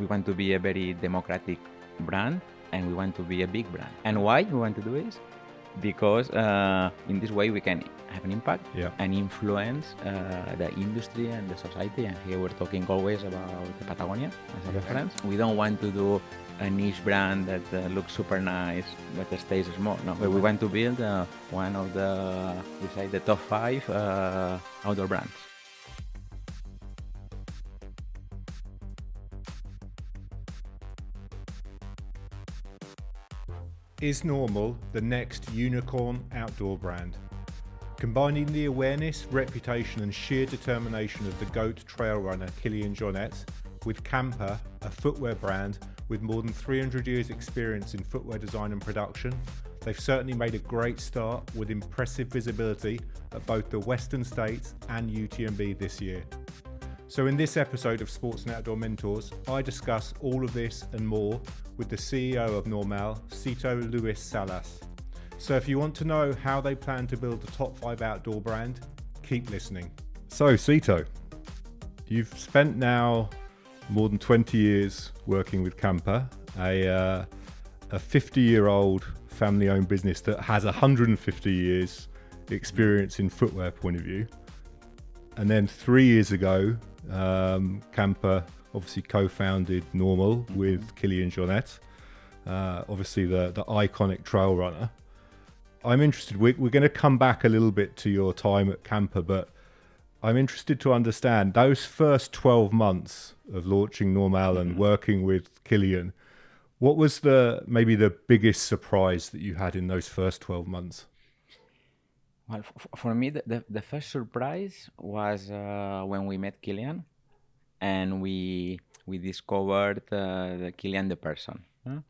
we want to be a very democratic brand, and we want to be a big brand. And why we want to do this? Because in this way we can have an impact and influence the industry and the society. And here we're talking always about the Patagonia as a reference. We don't want to do a niche brand that looks super nice but stays small. No, but we want to build one of the top 5 outdoor brands. Is NNormal the next unicorn outdoor brand? Combining the awareness, reputation and sheer determination of the GOAT trail runner Kylian Jornet with Camper, a footwear brand with more than 300 years experience in footwear design and production, they've certainly made a great start with impressive visibility at both the Western States and UTMB this year. So in this episode of Sports and Outdoor Mentors, I discuss all of this and more with the CEO of NNormal, Sito Salas. So if you want to know how they plan to build the top 5 outdoor brand, keep listening. So Sito, you've spent now more than 20 years working with Camper, a 50-year-old family-owned business that has 150 years experience in footwear point of view. And then 3 years ago, Camper obviously co-founded NNormal with Kylian Jornet, obviously the iconic trail runner. I'm interested, we're going to come back a little bit to your time at Camper, but I'm interested to understand those first 12 months of launching NNormal and working with Kylian. What was maybe the biggest surprise that you had in those first 12 months? Well, for me, the first surprise was when we met Kylian, and we discovered the Kylian the person. Huh?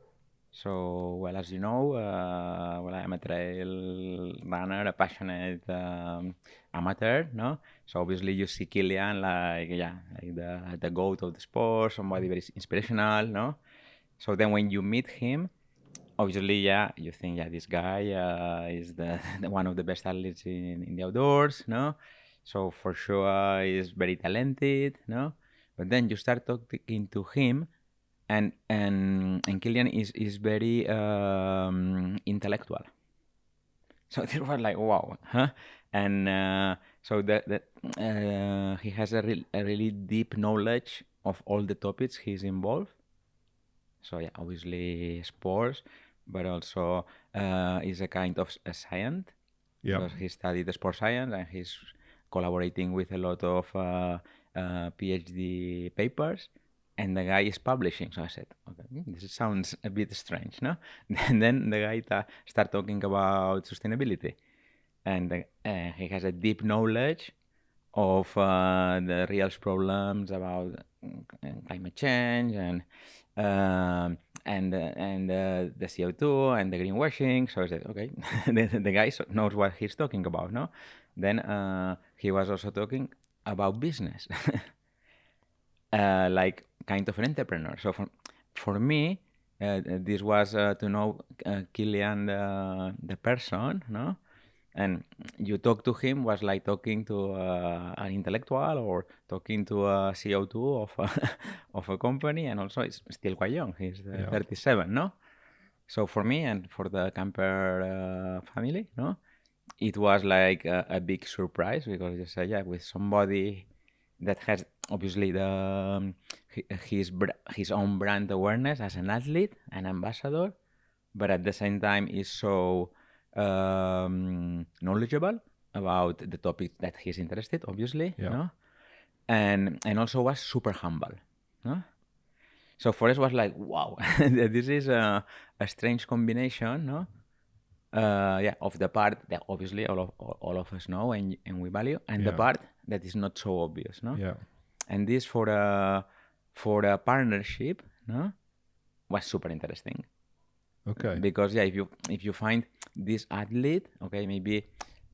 So, well, as you know, I'm a trail runner, a passionate amateur, no? So obviously you see Kylian like the GOAT of the sport, somebody very inspirational, no? So then when you meet him, obviously, you think, this guy is the one of the best athletes in the outdoors, no? So for sure, he's very talented, no? But then you start talking to him, and Kylian is very intellectual. So they were like, wow, huh? And so he has a really deep knowledge of all the topics he's involved. So obviously sports, but also is a kind of a science, because he studied the sports science and he's collaborating with a lot of PhD papers, and the guy is publishing. So I said, okay, this sounds a bit strange, no? And then the guy start talking about sustainability, and he has a deep knowledge of the real problems about climate change and the CO2 and the greenwashing. So I said, okay, the guy knows what he's talking about, no? Then he was also talking about business, like kind of an entrepreneur. So for me, this was to know Kylian the person, no? And you talk to him was like talking to an intellectual or talking to a CO2 of a company, and also it's still quite young. He's 37, no? So for me and for the Camper family, no, it was like a big surprise, because you say, with somebody that has obviously his own brand awareness as an athlete, an ambassador, but at the same time is so knowledgeable about the topic that he's interested, obviously, no? And also was super humble, no? So for us was like, wow, this is a strange combination, no? Of the part that obviously all of us know and we value, and the part that is not so obvious, no? Yeah. And this for a partnership, no, was super interesting. Okay. Because if you find this athlete, okay, maybe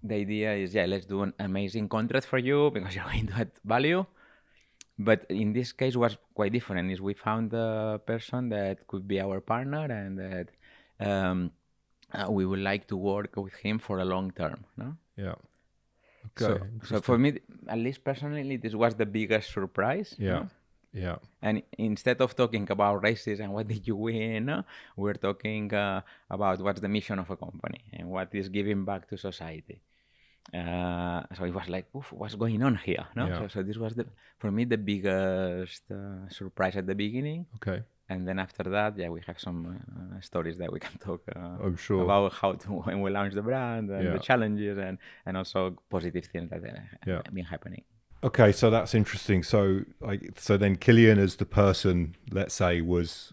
the idea is let's do an amazing contract for you because you're going to add value. But in this case was quite different. Is we found a person that could be our partner and that we would like to work with him for a long term, no? Yeah. Okay. So for me, at least personally, this was the biggest surprise. Yeah. No? Yeah. And instead of talking about races and what did you win, we're talking about what's the mission of a company and what is giving back to society. So it was like, oof, what's going on here? No? Yeah. So this was for me the biggest surprise at the beginning. Okay. And then after that, we have some stories that we can talk I'm sure. about when we launched the brand and Yeah. the challenges and also positive things that have been happening. Okay, so that's interesting. So then Kylian as the person, let's say, was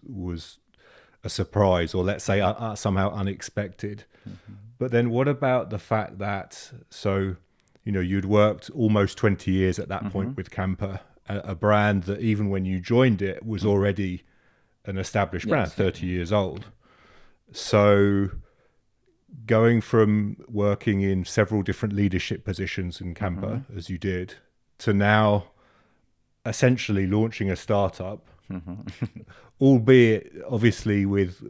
a surprise, or let's say somehow unexpected. Mm-hmm. But then what about the fact that, so, you'd worked almost 20 years at that point with Camper, a brand that even when you joined it was already an established brand, 30 years old. So going from working in several different leadership positions in Camper, as you did, to now essentially launching a startup, albeit obviously with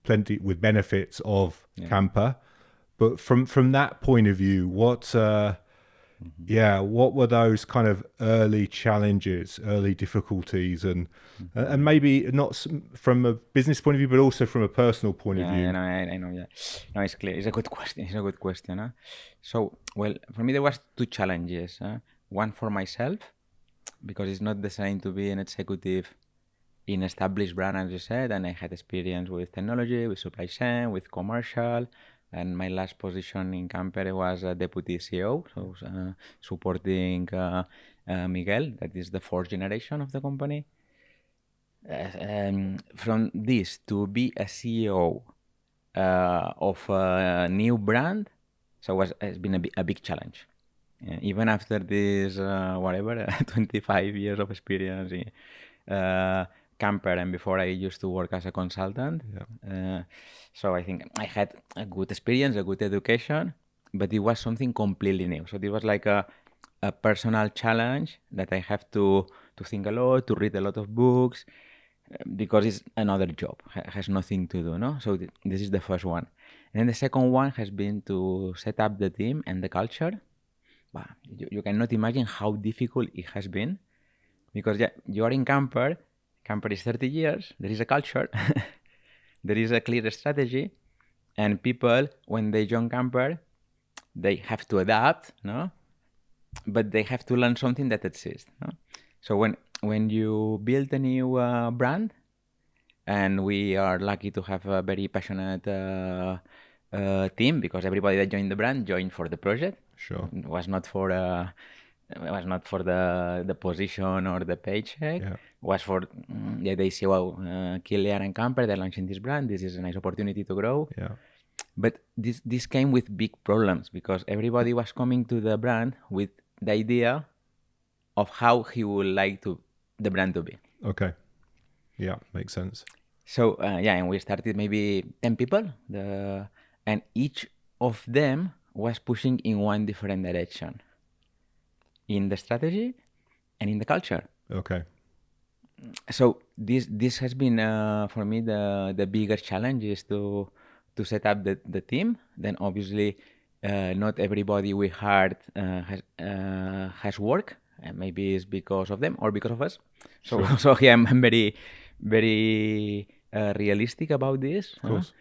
plenty with benefits of Camper, but from that point of view, what were those kind of early challenges, early difficulties, and maybe not from a business point of view, but also from a personal point of view? I know. Yeah, no, it's clear. It's a good question. Huh? So, well, for me there was two challenges. One for myself, because it's not the same to be an executive in established brand, as you said, and I had experience with technology, with supply chain, with commercial. And my last position in Camper was a deputy CEO, so supporting Miguel, that is the fourth generation of the company. From this to be a CEO of a new brand, so it's been a big challenge. Even after this, 25 years of experience in Camper, and before I used to work as a consultant. So I think I had a good experience, a good education, but it was something completely new. So it was like a personal challenge that I have to think a lot, to read a lot of books, because it's another job, has nothing to do, no? So this is the first one. And then the second one has been to set up the team and the culture. But you cannot imagine how difficult it has been, because you are in Camper. Camper is 30 years. There is a culture. There is a clear strategy. And people, when they join Camper, they have to adapt, no? But they have to learn something that exists, no? So when you build a new brand, and we are lucky to have a very passionate team, because everybody that joined the brand joined for the project. Sure. It was not for the position or the paycheck. It was for they see, Kylian and Camper, they're launching this brand. This is a nice opportunity to grow. But this came with big problems, because everybody was coming to the brand with the idea of how he would like the brand to be. Okay. Yeah, makes sense. So and we started maybe 10 people, and each of them was pushing in one different direction, in the strategy and in the culture. Okay. So this has been for me the bigger challenge, is to set up the team. Then obviously not everybody we hired has work, and maybe it's because of them or because of us. So Sure. So yeah, I'm very very realistic about this. Of course.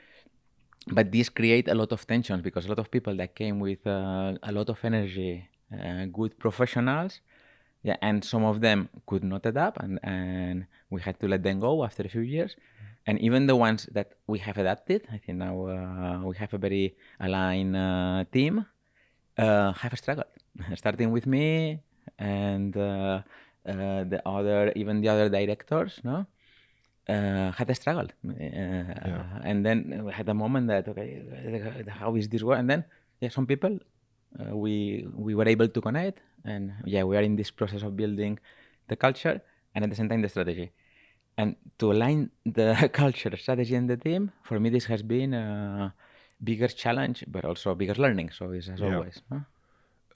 But this create a lot of tensions, because a lot of people that came with a lot of energy, good professionals, and some of them could not adapt, and we had to let them go after a few years. And even the ones that we have adapted, I think now we have a very aligned team, have struggled, starting with me and the other directors, no? Had a struggle, and then we had a moment that, okay, how is this work? And then some people we were able to connect, and we are in this process of building the culture and at the same time the strategy. And to align the culture, strategy, and the team, for me this has been a bigger challenge, but also a bigger learning. So it's as always. Huh?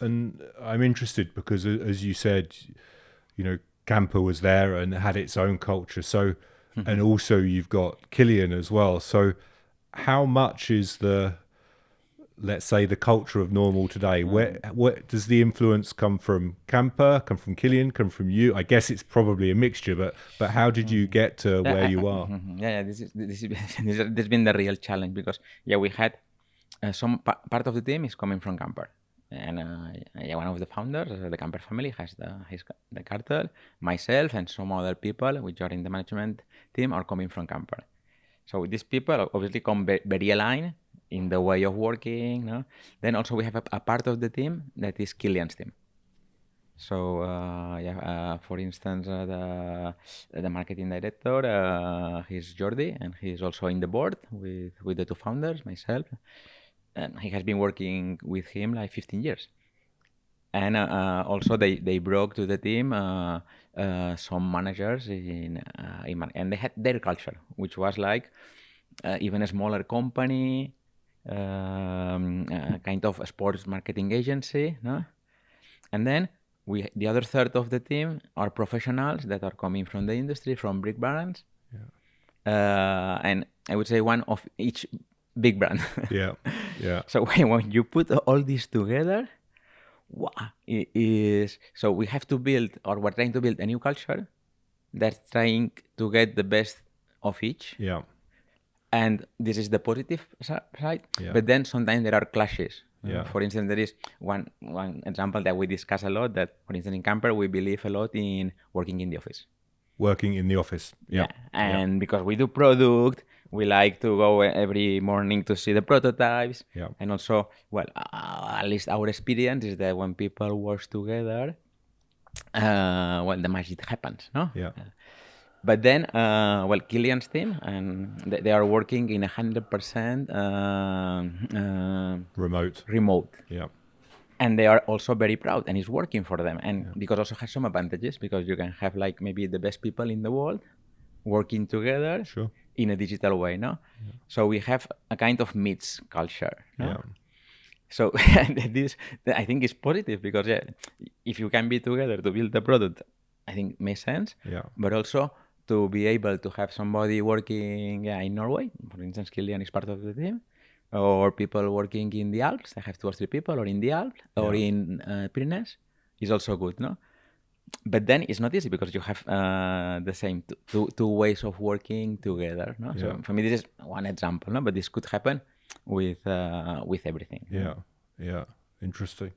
And I'm interested because, as you said, Camper was there and had its own culture. So, and also you've got Kylian as well. So, how much is the let's say, the culture of Normal today? Where does the influence come from? Camper, come from Kylian, come from you? I guess it's probably a mixture, but how did you get to where you are? Yeah. This has been the real challenge because we had some part of the team is coming from Camper, and one of the founders, the Camper family, has the cartel. Myself and some other people, which are in the management team, are coming from Camper. So these people obviously come very aligned in the way of working. No? Then also we have a part of the team that is Kylian's team. So for instance, the marketing director, he's Jordi, and he's also in the board with the two founders, myself, and he has been working with him like 15 years. And also they brought to the team some managers and they had their culture, which was like even a smaller company, kind of a sports marketing agency, no? And then the other third of the team are professionals that are coming from the industry, from big brands, and I would say one of each big brand. Yeah. So when you put all this together, so we have to build, or we're trying to build a new culture that's trying to get the best of each. Yeah. And this is the positive side. Yeah. But then sometimes there are clashes. Yeah. For instance, there is one example that we discuss a lot, that, for instance, in Camper, we believe a lot in working in the office. Working in the office. Yeah. And because we do product, we like to go every morning to see the prototypes. Yeah. And also, at least our experience is that when people work together, the magic happens, no? Yeah. But then, Kylian's team, and they are working in 100% remote. Yeah. And they are also very proud, and it's working for them. And because also has some advantages, because you can have like maybe the best people in the world working together in a digital way, no? Yeah. So we have a kind of mixed culture. No? Yeah. So this, I think, is positive because if you can be together to build the product, I think it makes sense. Yeah. But also to be able to have somebody working in Norway, for instance, Kylian is part of the team, or people working in the Alps, I have 2 or 3 people, or in the Alps, or in Pyrenees, is also good, no? But then it's not easy because you have the same two ways of working together, no? Yeah. So for me, this is one example, no? But this could happen with everything. Yeah, yeah, interesting.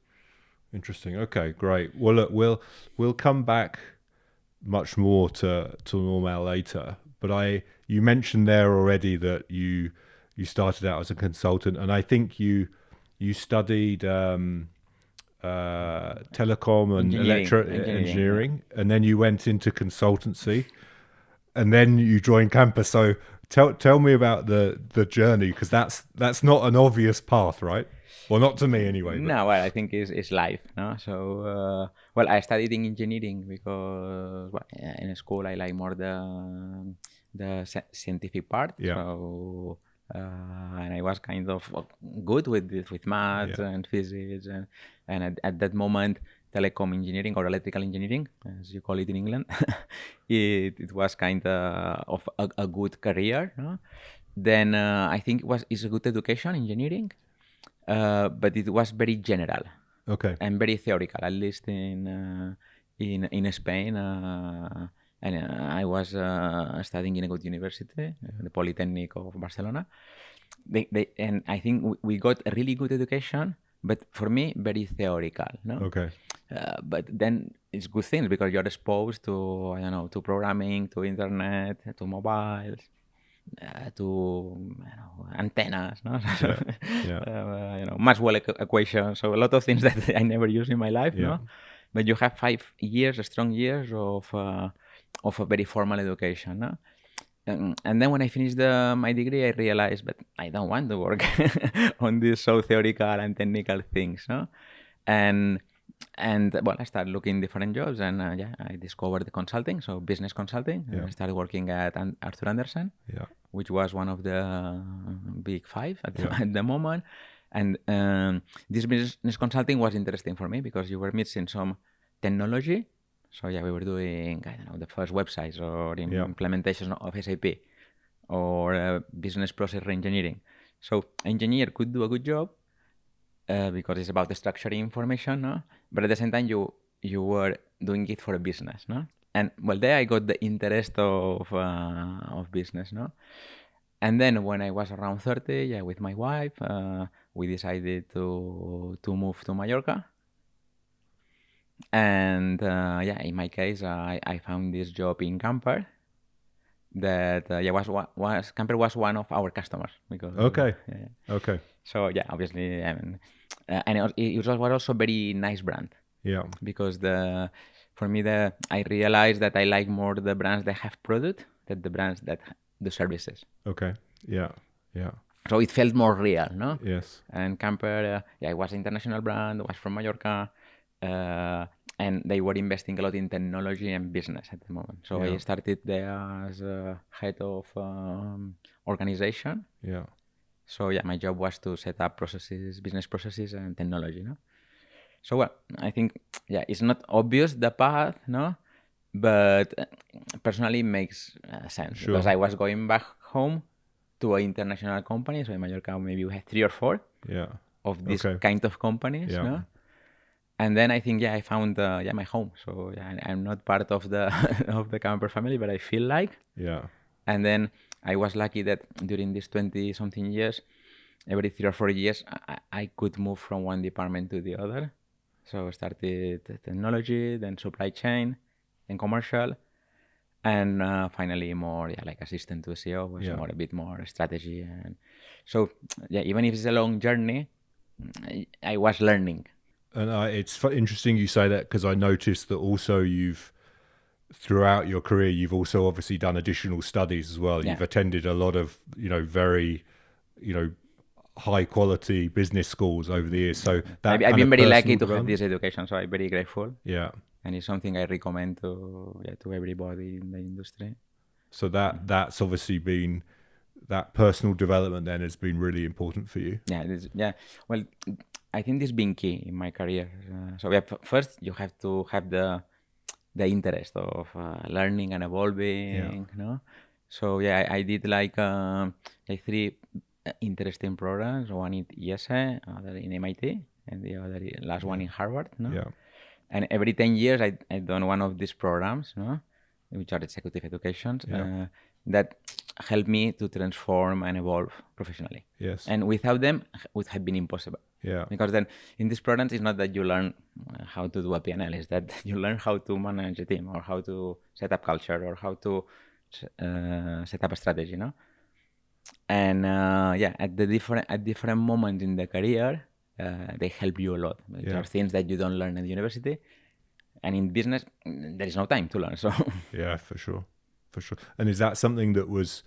Okay, great. Well, look, we'll come back much more to Normal later. But you mentioned there already that you started out as a consultant, and I think you studied telecom and engineering, and then you went into consultancy, and then you joined Campus. So tell me about the journey, because that's not an obvious path, right? Well, not to me anyway. But. No, I think it's life. No, so I studied in engineering because in school I like more the scientific part. Yeah. So and I was kind of good with maths and physics, and at that moment, telecom engineering or electrical engineering, as you call it in England, it was kind of a good career. No? Then I think it's a good education, engineering. But it was very general, and very theoretical. At least in Spain, and I was studying in a good university, the Polytechnic of Barcelona. And I think we got a really good education, but for me, very theoretical. No. Okay. But then it's good things because you're exposed to to programming, to internet, to mobiles. To antennas, no? Maxwell equations, so a lot of things that I never used in my life, no? But you have 5 years, strong years of a very formal education, no? And then when I finished my degree, I realized, but I don't want to work on these so theoretical and technical things, no? And I started looking different jobs, and I discovered the consulting, so business consulting. I started working at Arthur Andersen, which was one of the big 5 at the moment. And this business consulting was interesting for me because you were mixing some technology. So we were doing, the first websites or implementation of SAP or business process reengineering. So engineer could do a good job, because it's about the structuring information, no? But at the same time, you were doing it for a business, no? And well, there I got the interest of business, no? And then when I was around 30, yeah, with my wife, we decided to move to Mallorca. And yeah, in my case, I found this job in Camper. That yeah was Camper was one of our customers because Okay. yeah. Okay. So yeah, obviously, I mean, and it was also very nice brand Yeah. because for me I realized that I like more the brands that have product than the brands that do services. Okay. Yeah. Yeah. So it felt more real, no? Yes. And Camper, yeah, it was an international brand, was from Mallorca, and they were investing a lot in technology and business at the moment. So Yeah. I started there as head of organization. Yeah. So yeah, my job was to set up processes, business processes, and technology, no? So well, I think yeah, it's not obvious the path, no, but personally it makes sense Sure. because I was going back home to an international company. So in Mallorca, maybe we had 3 or 4 Yeah. of these Okay. kind of companies, Yeah. no? And then I think yeah, I found yeah my home. So yeah, I'm not part of the of the Camper family, but I feel like. Yeah. And then I was lucky that during these 20 something years, every 3 or 4 years, I could move from one department to the other. So I started technology, then supply chain, then commercial, and finally more like assistant to a CEO, was Yeah. more a bit more strategy. And so yeah, even if it's a long journey, I was learning. And it's interesting you say that because I noticed that also throughout your career, you've also obviously done additional studies as well. Yeah. You've attended a lot of, very, high quality business schools over the years. So that I've been very lucky to have development. this education, so I'm very grateful. Yeah. And it's something I recommend to everybody in the industry. So that's obviously been that personal development then has been really important for you. Yeah. Well, I think this has been key in my career. So yeah, first you have to have the interest of learning and evolving. No. So yeah, I did like 3 interesting programs. One in ESA, other in MIT, and the other last one in Harvard. No. Yeah. And every 10 years, I done one of these programs, no, which are executive educations, that help me to transform and evolve professionally. Yes. And without them, it would have been impossible. Yeah. Because then in these programs, it's not that you learn how to do a P&L, it's that you learn how to manage a team or how to set up culture or how to set up a strategy, no? And yeah, at different moments in the career, they help you a lot. There are things that you don't learn at university, and in business, there is no time to learn. So yeah, for sure. And is that something that was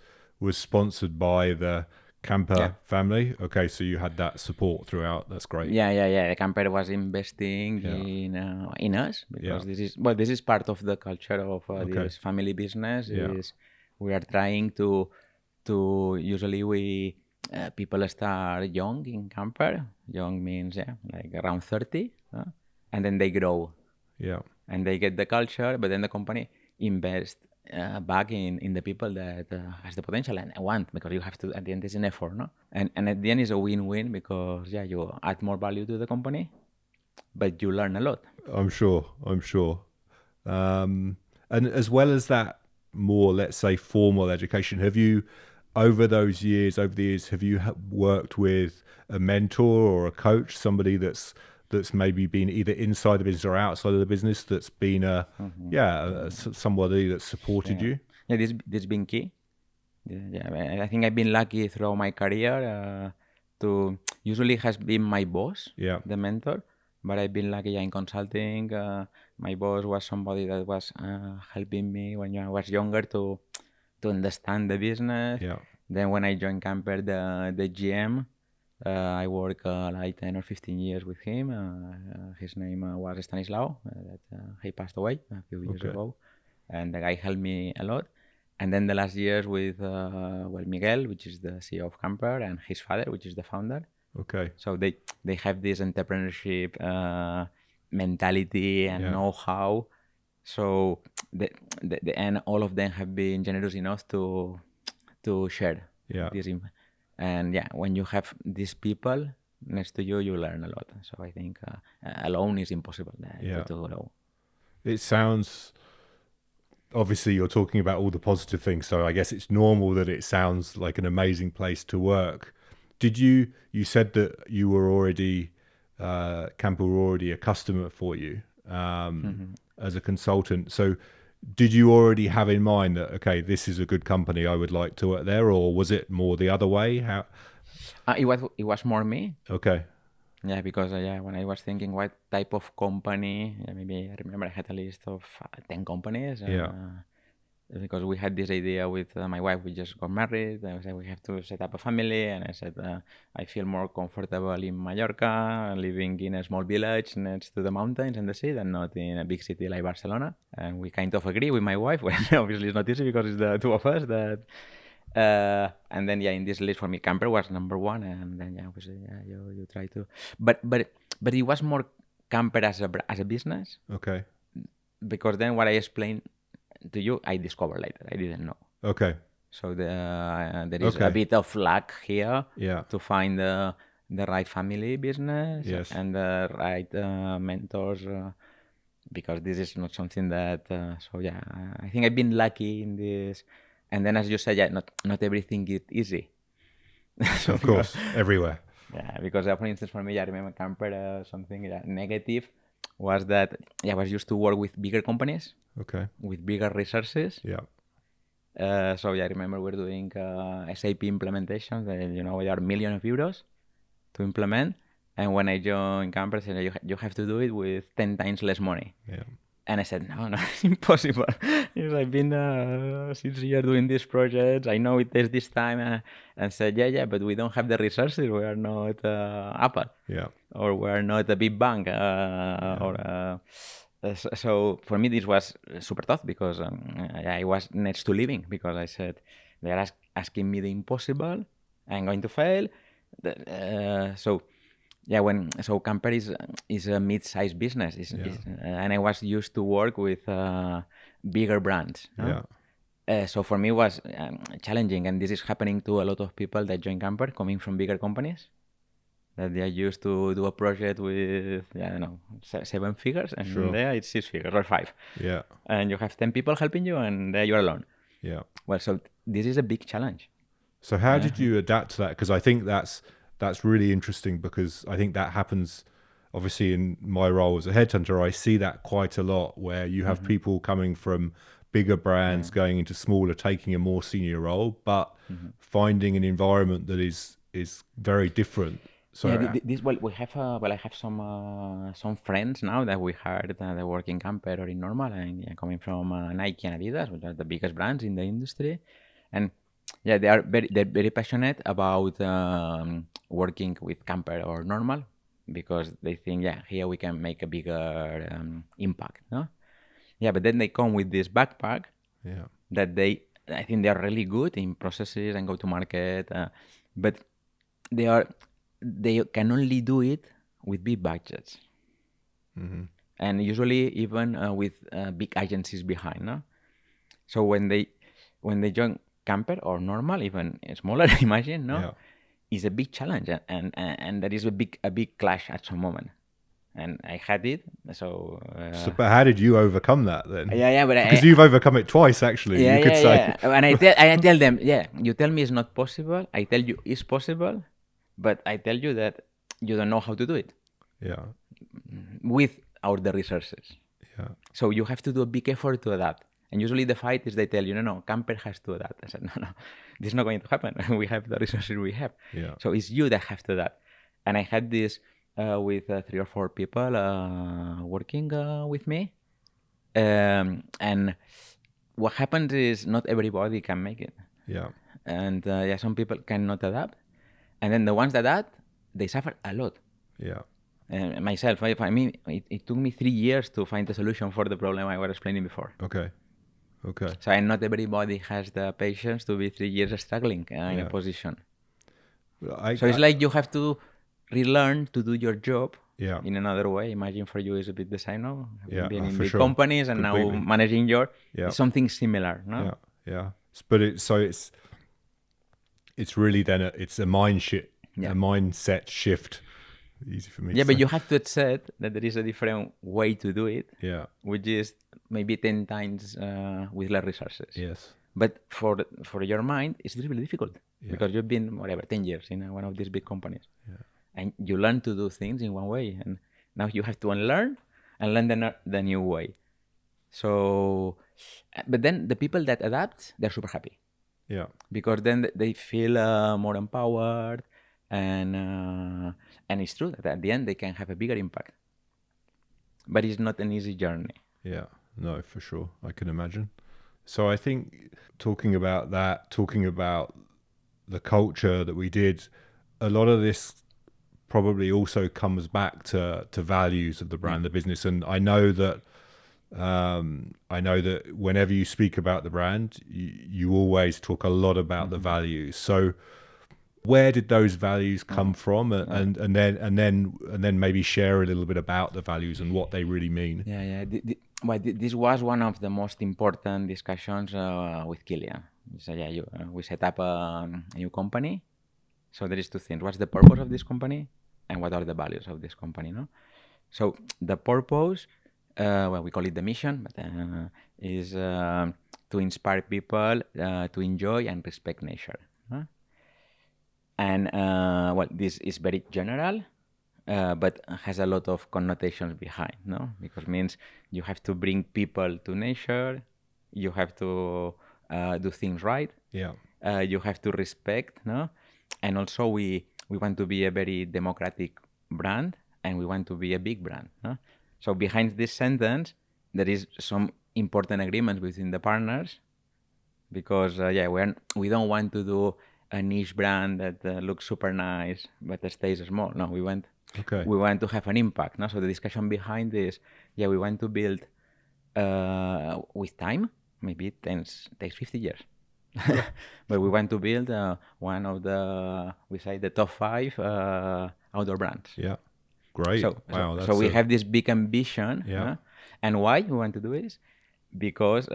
sponsored by the Camper family? Okay, so you had that support throughout. That's great. Yeah. The Camper was investing in us because this is part of the culture of this family business. Is we are trying to usually people start young in Camper. Young means like around 30, and then they grow. Yeah. And they get the culture, but then the company invest back in the people that has the potential and want, because you have to, at the end, it's an effort, no? And at the end, it's a win-win because you add more value to the company, but you learn a lot. I'm sure. And as well as that more, let's say, formal education, have you, over the years, have you worked with a mentor or a coach, somebody that's maybe been either inside the business or outside of the business, that's been somebody that supported you? Yeah, this been key. Yeah, I think I've been lucky throughout my career to usually has been my boss, the mentor, but I've been lucky in consulting. My boss was somebody that was helping me when I was younger to understand the business. Yeah. Then when I joined Camper, the GM, I worked like 10 or 15 years with him. His name was Stanislao. He passed away a few years ago. And the guy helped me a lot. And then the last years with Miguel, which is the CEO of Camper, and his father, which is the founder. Okay. So they have this entrepreneurship mentality and know-how. So and all of them have been generous enough to share this info. And when you have these people, next to you, you learn a lot. So I think alone is impossible to grow. It sounds, obviously you're talking about all the positive things, so I guess it's normal that it sounds like an amazing place to work. You said that you were already, Camper were already a customer for you as a consultant. So did you already have in mind that, okay, this is a good company, I would like to work there, or was it more the other way? How? It was more me. Okay. Yeah, because when I was thinking what type of company, maybe I remember I had a list of 10 companies. Because we had this idea with my wife, we just got married, and we said we have to set up a family, and I said I feel more comfortable in Mallorca, living in a small village next to the mountains and the sea, than not in a big city like Barcelona. And we kind of agree with my wife, well, obviously it's not easy because it's the two of us that... and then in this list for me, camper was number one, and then obviously you try to, but it was more camper as a business. Okay. Because then what I explained to you, I discovered later. I didn't know. Okay. So there is a bit of luck here to find the right family business and the right mentors. Because this is not something that. I think I've been lucky in this. And then, as you said, not everything is easy. So of course, everywhere. Yeah, because for instance, for me, I remember camper something negative was that I was used to work with bigger companies. Okay. With bigger resources. Yeah. So I remember we're doing SAP implementations. There are millions of euros to implement. And when I joined Camper, I said you have to do it with 10 times less money. Yeah. And I said, no, it's impossible. I've been 6 years doing these projects. I know it takes this time. And said, but we don't have the resources. We are not Apple. Yeah. Or we are not a big bank. So for me, this was super tough because I was next to leaving because I said, they're asking me the impossible. I'm going to fail. So Camper is a mid-sized business, and I was used to work with bigger brands. So for me, it was challenging, and this is happening to a lot of people that join Camper coming from bigger companies. That they are used to do a project with, 7 figures, and there it's 6 figures or 5. Yeah. And you have 10 people helping you, and there you're alone. Yeah. Well, so this is a big challenge. So how did you adapt to that? Because I think that's really interesting, because I think that happens, obviously, in my role as a headhunter. I see that quite a lot, where you have people coming from bigger brands going into smaller, taking a more senior role, but finding an environment that is very different. So I have some friends now that we hired that work in Camper or in Normal, and coming from Nike and Adidas, which are the biggest brands in the industry, and they're very passionate about working with Camper or Normal, because they think here we can make a bigger impact, no? But then they come with this backpack that I think they are really good in processes and go to market, but they can only do it with big budgets, and usually even with big agencies behind, no? So when they join Camper or Normal, even smaller, imagine, no, is a big challenge, and there is a big clash at some moment, and I had it. So but how did you overcome that then? But because you've overcome it twice, actually. You could say. And I tell them, you tell me it's not possible. I tell you it's possible, but I tell you that you don't know how to do it. Without the resources. So you have to do a big effort to adapt. And usually the fight is they tell you, no, Camper has to adapt. I said, no, this is not going to happen. We have the resources we have. So it's you that have to adapt. And I had this with 3 or 4 people working with me. And what happens is not everybody can make it. And some people cannot adapt. And then the ones that adapt, they suffer a lot. And myself, it took me 3 years to find a solution for the problem I was explaining before. Okay. So not everybody has the patience to be 3 years struggling in a position. So it's like you have to relearn to do your job in another way. Imagine for you it's a bit the same, no? Being in big companies and now managing something similar, no? But it's really then it's a mindset shift easy for me Yeah, to but say. you have to accept that there is a different way to do it, Yeah. which is maybe 10 times with less resources. Yes. But for your mind, it's really difficult Yeah. because you've been, whatever, 10 years in one of these big companies. Yeah. And you learn to do things in one way. And now you have to unlearn and learn the new way. So, but then the people that adapt, they're super happy. Yeah. Because then they feel more empowered. And it's true that at the end they can have a bigger impact. But it's not an easy journey. Yeah. No, for sure. I can imagine. So I think talking about the culture that we did, a lot of this probably also comes back to values of the brand, the business. And I know that whenever you speak about the brand, you always talk a lot about the values. So where did those values come from? And then maybe share a little bit about the values and what they really mean. Yeah. This was one of the most important discussions with Kylian. So we set up a new company. So there is two things. What's the purpose of this company? And what are the values of this company? No? So the purpose, we call it the mission, but is to inspire people to enjoy and respect nature. And this is very general, but has a lot of connotations behind, no? Because it means you have to bring people to nature, you have to do things right, you have to respect, no? And also we want to be a very democratic brand, and we want to be a big brand, no? So behind this sentence, there is some important agreements within the partners, because we don't want to do a niche brand that looks super nice but stays small. No, we want to have an impact. No, so the discussion behind this, we want to build with time. Maybe it takes 50 years, but we want to build one of the top 5 outdoor brands. Yeah, great. So we have this big ambition. And why we want to do this? Because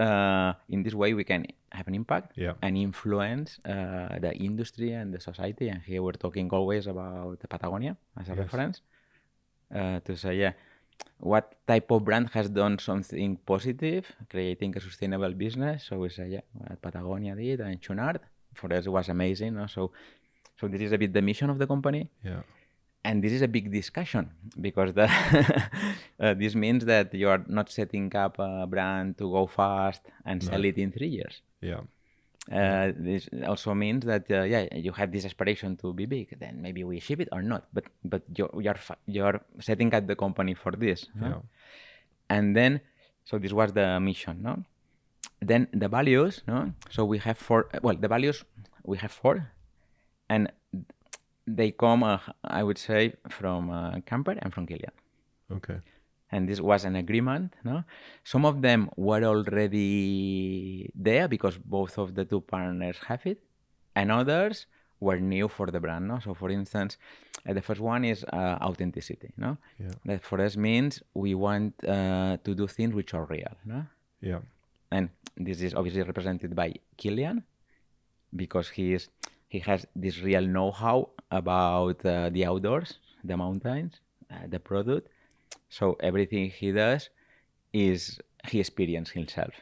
in this way we can have an impact and influence the industry and the society. And here we're talking always about Patagonia as a reference to say, what type of brand has done something positive, creating a sustainable business. So we say, what Patagonia did and Chunard, for us it was amazing. No? So this is a bit the mission of the company. Yeah. And this is a big discussion, because this means that you are not setting up a brand to go fast and sell it in 3 years. Yeah. This also means that you have this aspiration to be big. Then maybe we ship it or not, but you're setting up the company for this. No? And then, so this was the mission, no? Then the values, no? So we have 4. Well, the values we have 4, and they come, I would say, from Camper and from Kylian. Okay. And this was an agreement, no? Some of them were already there because both of the two partners have it, and others were new for the brand, no? So, for instance, the first one is authenticity, no? Yeah. That for us means we want to do things which are real, no? Yeah. And this is obviously represented by Kylian, because he has this real know-how about the outdoors, the mountains, the product. So everything he does is he experienced himself,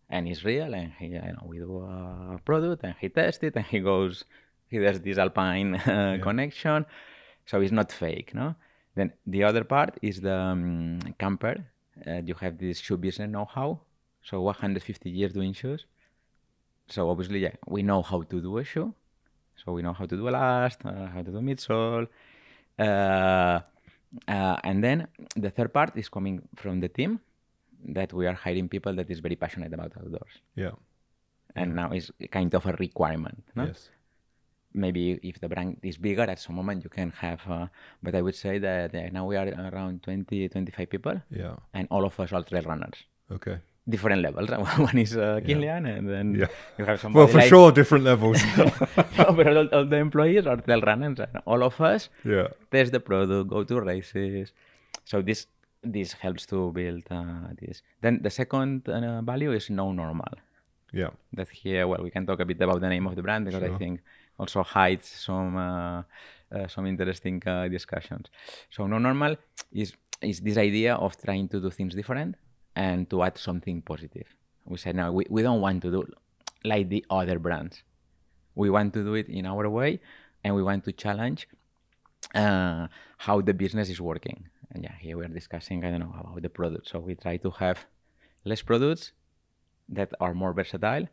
and it's real. And we do a product, and he tests it, and he does this alpine connection. So it's not fake, no? Then the other part is the Camper. You have this shoe business know-how. So 150 years doing shoes. So obviously, we know how to do a shoe. So we know how to do a last, how to do midsole. And then the third part is coming from the team, that we are hiring people that is very passionate about outdoors. Yeah. And now it's kind of a requirement. No? Yes. Maybe if the brand is bigger, at some moment you can have, but I would say that now we are around 20, 25 people. Yeah. And all of us are trail runners. Okay. Different levels. One is Kylian, and then you have some. Well, for sure, different levels. No, but all the employees are trail runners. All of us test the product, go to races. So this helps to build this. Then the second value is NNormal. Yeah. That here, well, we can talk a bit about the name of the brand because I think also hides some interesting discussions. So NNormal is this idea of trying to do things different and to add something positive. We said, no, we don't want to do like the other brands. We want to do it in our way, and we want to challenge how the business is working. And yeah, here we're discussing, I don't know, about the product. So we try to have less products that are more versatile,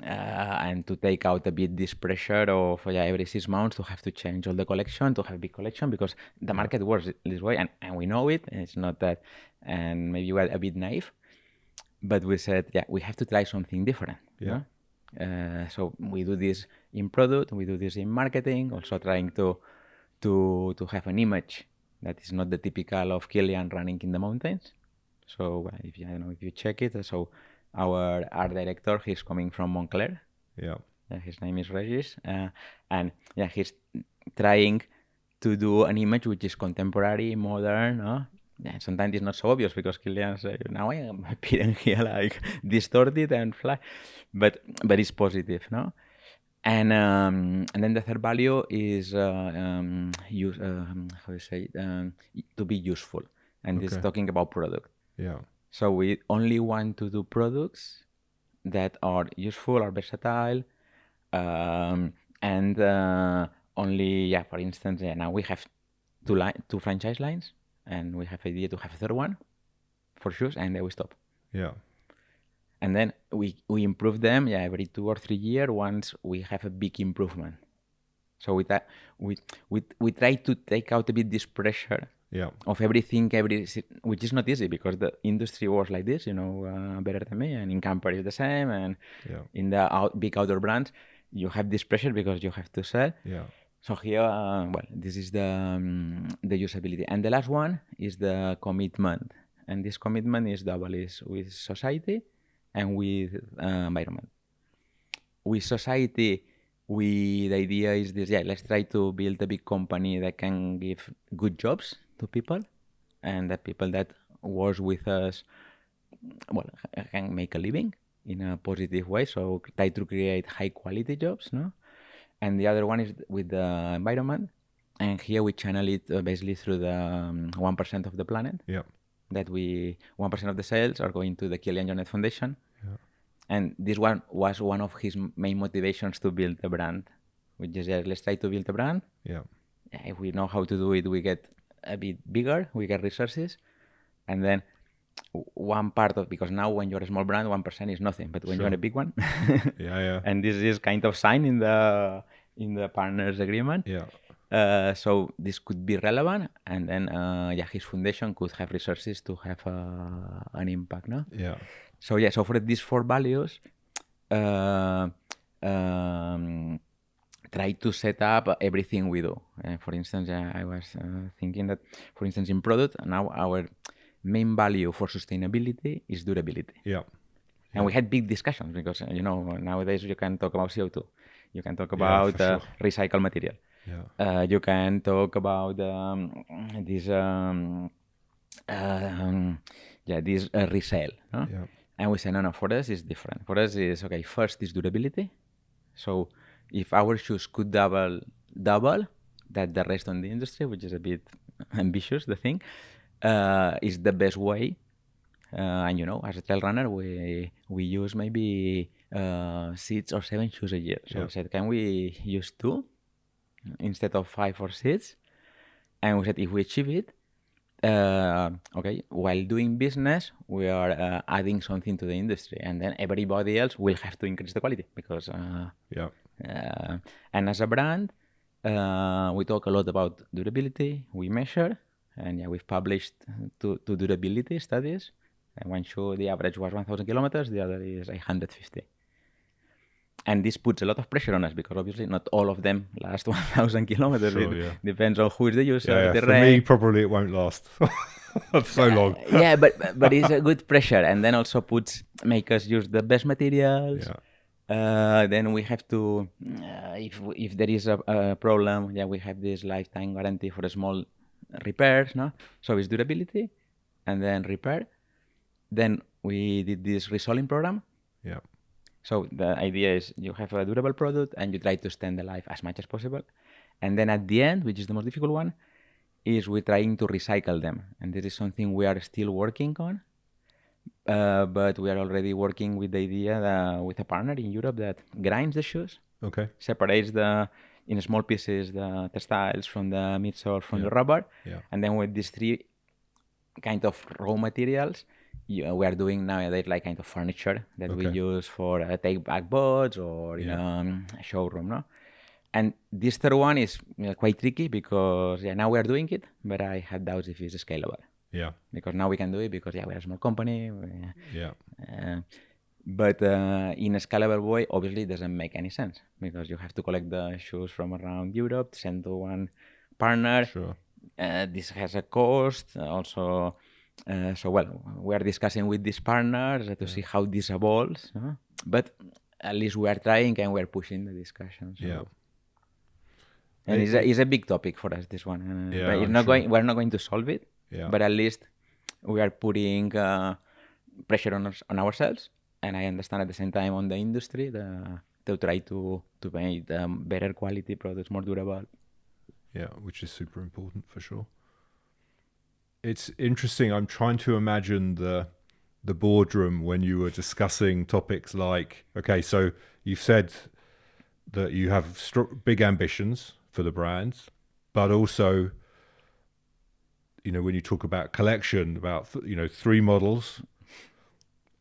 and to take out a bit this pressure of every 6 months to have to change all the collection, to have big collection, because the market works this way, and we know it. And it's not that, and maybe we're a bit naive, but we said, we have to try something different. Yeah. So we do this in product, we do this in marketing, also trying to have an image that is not the typical of Kylian running in the mountains. So if you check it, so our art director, he's coming from Montclair. Yeah. His name is Regis, and he's trying to do an image which is contemporary, modern. Sometimes it's not so obvious because Kylian's now I am appearing here like distorted and fly, but it's positive, no? And then the third value is to be useful, and this is talking about product. Yeah. So we only want to do products that are useful or versatile, and only for instance, now we have two franchise lines, and we have idea to have a third one for shoes, and then we stop. Yeah. And then we improve them every 2 or 3 years once we have a big improvement. So with that, we try to take out a bit this pressure of everything, which is not easy because the industry works like this, better than me. And in camper is the same, and in the big outdoor brands, you have this pressure because you have to sell. Yeah. So here, this is the usability, and the last one is the commitment, and this commitment is double: is with society and with environment. With society, the idea is this: let's try to build a big company that can give good jobs to people, and that people that work with us, can make a living in a positive way. So try to create high quality jobs, no? And the other one is with the environment, and here we channel it basically through the 1% of the planet. Yeah. That 1% of the sales are going to the Kylian Jornet Foundation. Yeah. And this one was one of his main motivations to build the brand, which is let's try to build a brand. Yeah. If we know how to do it, we get a bit bigger, we get resources, and then one part of, because now when you're a small brand, 1% is nothing, but when you're a big one, and this is kind of signed in the partners agreement. Yeah. So this could be relevant, and then his foundation could have resources to have an impact, no? Yeah. So so for these 4 values, try to set up everything we do. For instance, I was thinking that, for instance, in product, now our main value for sustainability is durability. Yeah. And we had big discussions because, nowadays you can talk about CO2. You can talk about recycled material. Yeah. You can talk about this resale. No? Yeah. And we say, no, for us it's different. For us is, first is durability. So if our shoes could double that the rest on the industry, which is a bit ambitious, the thing, is the best way. And as a trail runner, we use maybe 6 or 7 shoes a year. So we said, can we use 2 instead of 5 or 6? And we said, if we achieve it, while doing business, we are adding something to the industry, and then everybody else will have to increase the quality because. And as a brand, we talk a lot about durability. We measure, and we've published 2 durability studies. And one shoe, the average was 1,000 kilometers, the other is 150. And this puts a lot of pressure on us because obviously not all of them last 1,000 kilometers. It depends on who is the user. For me, probably it won't last so long. But it's a good pressure, and then also make us use the best materials. Then we have to, if there is a problem, we have this lifetime guarantee for the small repairs, no? So it's durability, and then repair. Then we did this resoling program. So the idea is you have a durable product and you try to extend the life as much as possible. And then at the end, which is the most difficult one, is we're trying to recycle them. And this is something we are still working on. But we are already working with the idea with a partner in Europe that grinds the shoes, Okay. separates in small pieces the textiles from the midsole from Yeah. the rubber. Yeah. And then with these three kind of raw materials, we are doing nowadays like kind of furniture that we Okay. use for take back boards or in a showroom, no? And this third one is quite tricky because now we are doing it, but I have doubts if it's scalable. Yeah. Because now we can do it because we're a small company. Yeah. But in a scalable way, obviously it doesn't make any sense because you have to collect the shoes from around Europe, send to one partner. Sure. This has a cost also. We are discussing with these partners to see how this evolves. But at least we are trying and we are pushing the discussion. So. Yeah. And it's a big topic for us, this one. Yeah, but we're not going to solve it. Yeah. But at least we are putting pressure on ourselves. And I understand at the same time on the industry to try to make better quality products, more durable. Yeah, which is super important for sure. It's interesting. I'm trying to imagine the boardroom when you were discussing topics like, okay, so you've said that you have big ambitions for the brands, but also, when you talk about collection, about 3 models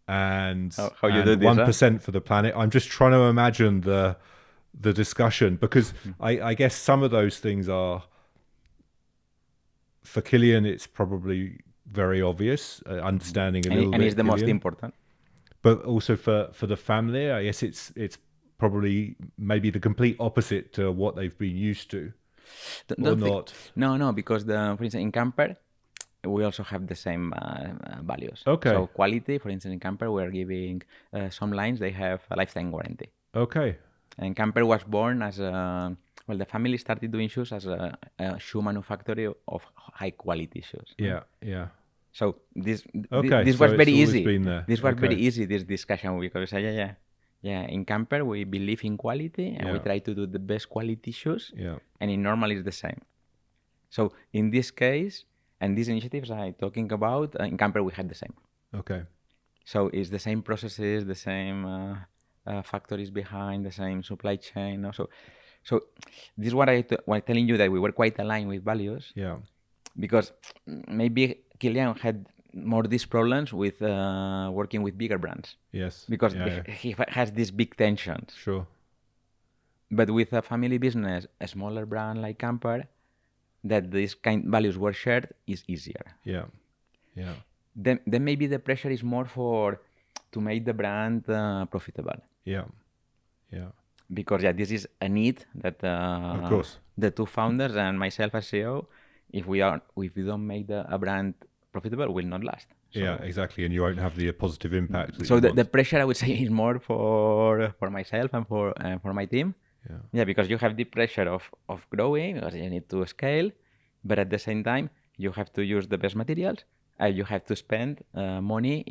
and how you do this, 1% for the planet. I'm just trying to imagine the discussion because I guess some of those things are, for Kylian, it's probably very obvious, understanding a little bit. And it's the Kylian. most important. But also for the family, I guess it's probably maybe the complete opposite to what they've been used to. Not? No, because for instance, in camper, we also have the same values. Okay. So quality, for instance, in camper, we are giving some lines, they have a lifetime warranty. Okay. And camper was born as the family started doing shoes as a shoe manufacturer of high quality shoes. Yeah, yeah. So this so was very easy. This was very easy, this discussion, because in camper we believe in quality and we try to do the best quality shoes. Yeah. And in NNormal is the same. So in this case, and these initiatives I'm talking about, in camper we had the same. Okay. So it's the same processes, the same factories behind, the same supply chain. So this is what I was telling you, that we were quite aligned with values. Yeah. Because maybe Kylian had more these problems with working with bigger brands. Yes. Because he has these big tensions. Sure. But with a family business, a smaller brand like Camper, that these kind values were shared is easier. Yeah. Yeah. Then maybe the pressure is more to make the brand profitable. Yeah. Yeah. Because this is a need that of course, the two founders and myself as CEO, if we don't make a brand profitable, will not last. So, yeah, exactly, and you won't have the positive impact. So the pressure, I would say, is more for myself and for my team. Yeah, because you have the pressure of growing, because you need to scale, but at the same time you have to use the best materials, and you have to spend money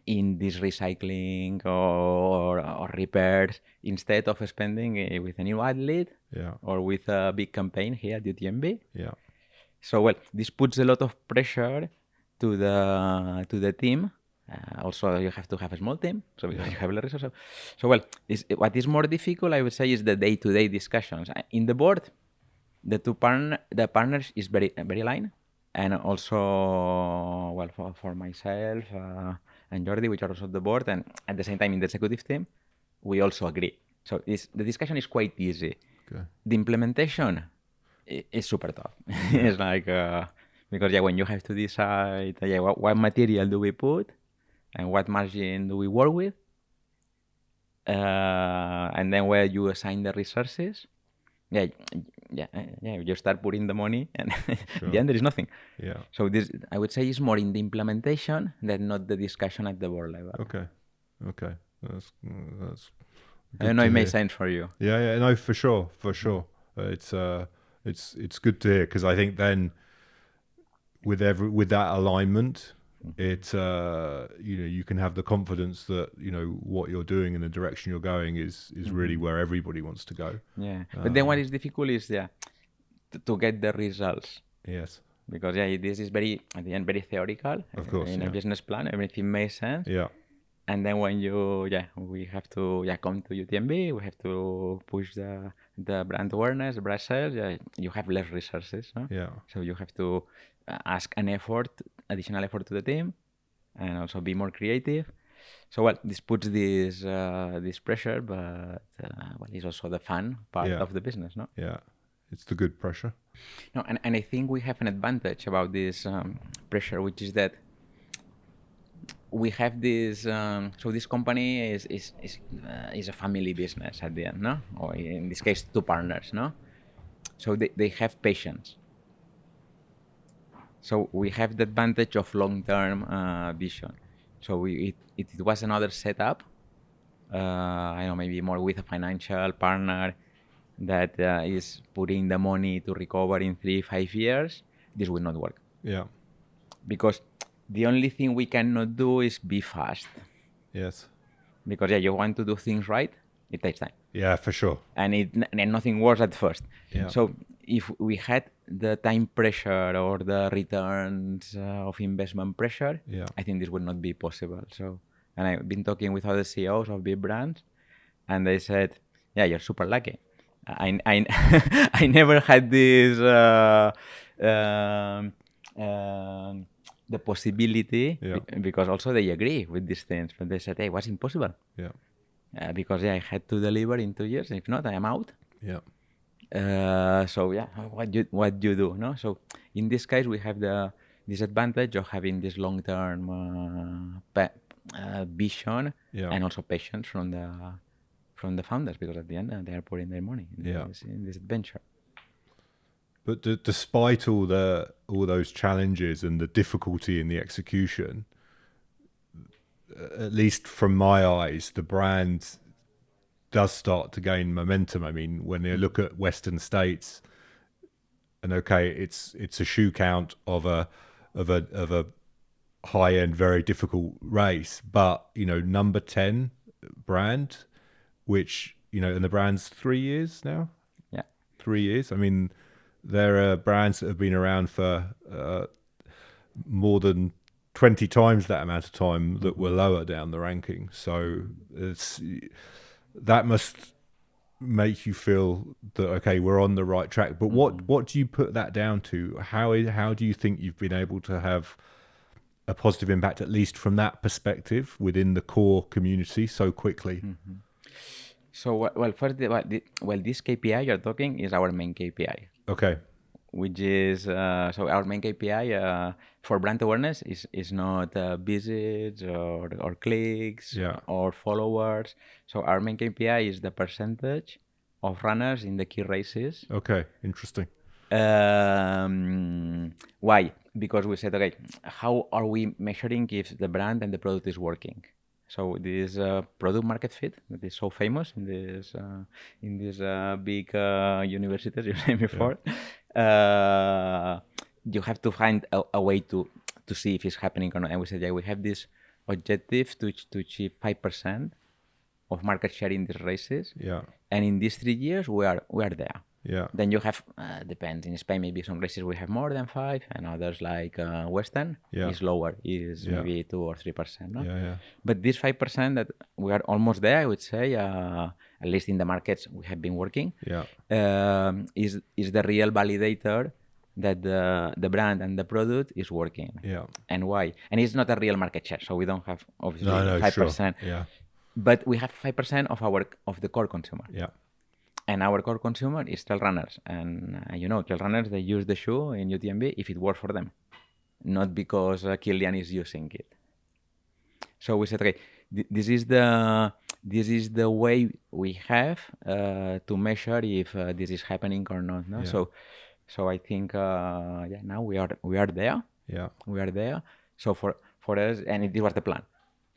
in this recycling or repairs, instead of spending with a new athlete or with a big campaign here at UTMB. Yeah. So this puts a lot of pressure to the team. Also, you have to have a small team, so because you have less resources. So what is more difficult, I would say, is the day-to-day discussions. In the board, the partners is very very aligned, and also for myself and Jordi, which are also the board, and at the same time in the executive team, we also agree. So the discussion is quite easy. Okay. The implementation is super tough. It's like because when you have to decide what material do we put and what margin do we work with, and then where you assign the resources, you start putting the money, and at the end there is nothing. Yeah. So this, I would say, is more in the implementation than not the discussion at the board level. Okay. That's. I don't know. It makes sense for you. Yeah. No, for sure. It's good to hear, because I think then with that alignment, it you can have the confidence that what you're doing and the direction you're going is really where everybody wants to go. Yeah, but then what is difficult is to get the results. Yes. Because this is very at the end very theoretical. Of course, in a business plan, everything makes sense. Yeah. And then when we have to come to UTMB, we have to push the brand awareness, the brand sales. You have less resources, no? Yeah. So you have to ask additional effort to the team, and also be more creative. So this puts this pressure, but it's also the fun part of the business, no? Yeah, it's the good pressure. No, and I think we have an advantage about this pressure, which is that we have this. So this company is a family business at the end, no? Or in this case, two partners, no? So they have patience. So we have the advantage of long-term vision. So it was another setup. I know, maybe more with a financial partner that is putting the money to recover in 3-5 years. This will not work. Yeah. Because the only thing we cannot do is be fast. Yes. Because you want to do things right, it takes time. Yeah, for sure. And nothing works at first. Yeah. So if we had the time pressure or the returns of investment pressure, I think this would not be possible. So, and I've been talking with other CEOs of big brands, and they said, you're super lucky. I never had this the possibility, because also they agree with these things, but they said, hey, what's impossible? Yeah. Because I had to deliver in 2 years. If not, I am out. Yeah. So what you do, no? So in this case, we have the disadvantage of having this long-term vision and also patience from the founders, because at the end they are putting their money in this adventure. But despite all those challenges and the difficulty in the execution, at least from my eyes, the brand does start to gain momentum. I mean, when you look at Western states, and it's a shoe count of a high end, very difficult race, but number 10 brand, which and the brand's 3 years now. Yeah, 3 years. I mean, there are brands that have been around for more than 20 times that amount of time that were lower down the ranking. So that must make you feel that we're on the right track. But what do you put that down to? How do you think you've been able to have a positive impact, at least from that perspective, within the core community so quickly? So first, this KPI you're talking is our main KPI. Okay. Which is so our main KPI for brand awareness is not visits or clicks or followers. So our main KPI is the percentage of runners in the key races. Okay, interesting. Why? Because we said, how are we measuring if the brand and the product is working? So this product market fit that is so famous in this big universities you named before. You have to find a way to see if it's happening or not. And we said, we have this objective to achieve 5% of market share in these races. Yeah. And in these 3 years, we are there. Yeah. Then you have depends. In Spain, maybe some races we have more than 5, and others like Western is lower, is maybe 2 or 3%. No? Yeah. But this 5% that we are almost there, I would say, at least in the markets we have been working. Yeah. Is the real validator that the brand and the product is working. Yeah. And why? And it's not a real market share, so we don't have obviously 5%. Sure. Yeah. But we have 5% of the core consumer. Yeah. And our core consumer is trail runners. And trail runners, they use the shoe in UTMB if it works for them, not because Kylian is using it. So we said, this is the way we have to measure if this is happening or not. No? Yeah. So I think now we are there. Yeah. We are there. So for us, and this was the plan.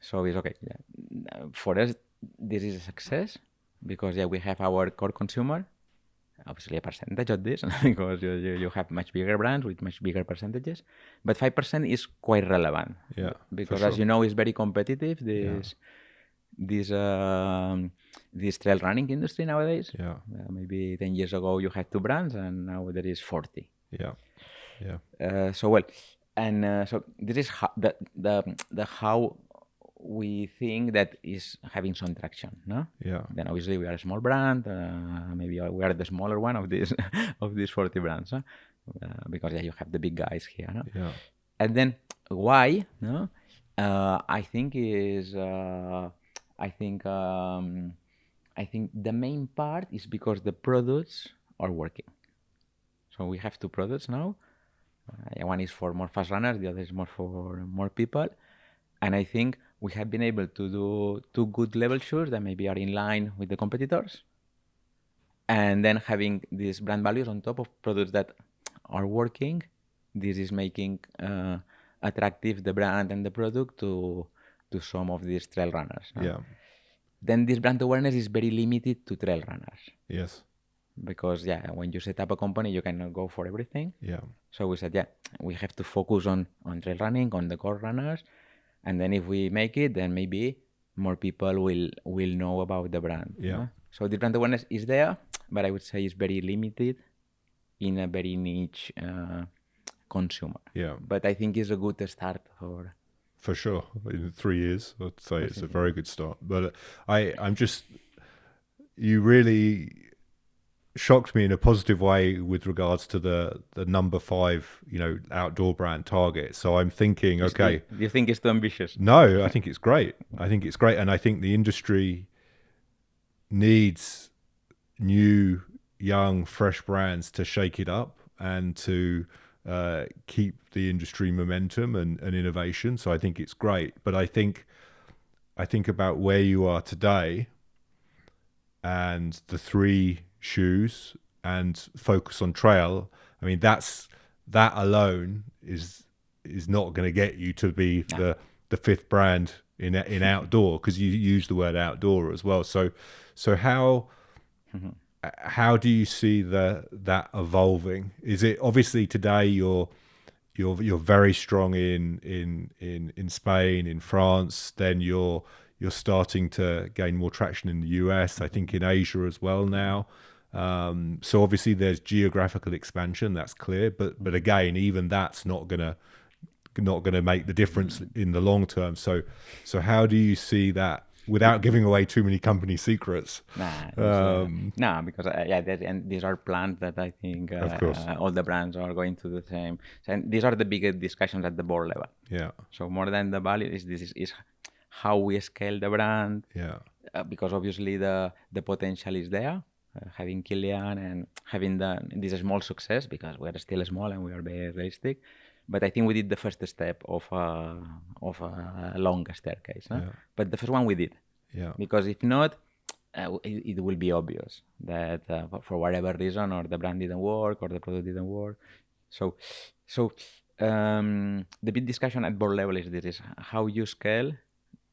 So it's okay. Yeah. For us, this is a success. Because we have our core consumer, obviously a percentage of this because you have much bigger brands with much bigger percentages, but 5% is quite relevant. Yeah, because for as sure. you know, it's very competitive. This trail running industry nowadays. Yeah, Maybe 10 years ago you had 2 brands, and now there is 40. yeah, yeah, So this is how the how we think that is having some traction, no? yeah, Then obviously we are a small brand. Maybe we are the smaller one of these of these 40 brands, huh? Because you have the big guys here, no? yeah, And then why? No, I think is I think the main part is because the products are working. So we have 2 products now. One is for more fast runners, the other is more for more people. And I think we have been able to do 2 good level shoes that maybe are in line with the competitors. And then having these brand values on top of products that are working, this is making attractive the brand and the product to some of these trail runners. yeah, Then this brand awareness is very limited to trail runners. yes, Because when you set up a company, you cannot go for everything. yeah, So we said, we have to focus on trail running, on the core runners, and then if we make it, then maybe more people will know about the brand. yeah. So the brand awareness is there, but I would say it's very limited in a very niche consumer. Yeah, But I think it's a good start for. for sure. In 3 years, I'd say it's a very good start. But I'm just, you really shocked me in a positive way with regards to the number 5, outdoor brand target. So I'm thinking, okay. Do you think it's too ambitious? No, I think it's great. And I think the industry needs new, young, fresh brands to shake it up and to keep the industry momentum and innovation. So I think it's great. But I think about where you are today and the 3 shoes and focus on trail. I mean, that alone is not going to get you to be the 5th brand in outdoor, because you use the word outdoor as well. So how do you see that evolving? Is it obviously today you're very strong in Spain, in France, then you're starting to gain more traction in the US, I think in Asia as well now. So obviously there's geographical expansion, that's clear, but again, even that's not gonna make the difference in the long term. So how do you see that without giving away too many company secrets? No, because and these are plans that I think Of course. all the brands are going to the same. And these are the biggest discussions at the board level. Yeah. So more than the value is how we scale the brand. Yeah. Because obviously the potential is there. Having Kylian and having this small success, because we are still small and we are very realistic. But I think we did the first step of a long staircase. Huh? Yeah. But the first one we did. Yeah. Because if not, it will be obvious that for whatever reason, or the brand didn't work, or the product didn't work. So the big discussion at board level is how you scale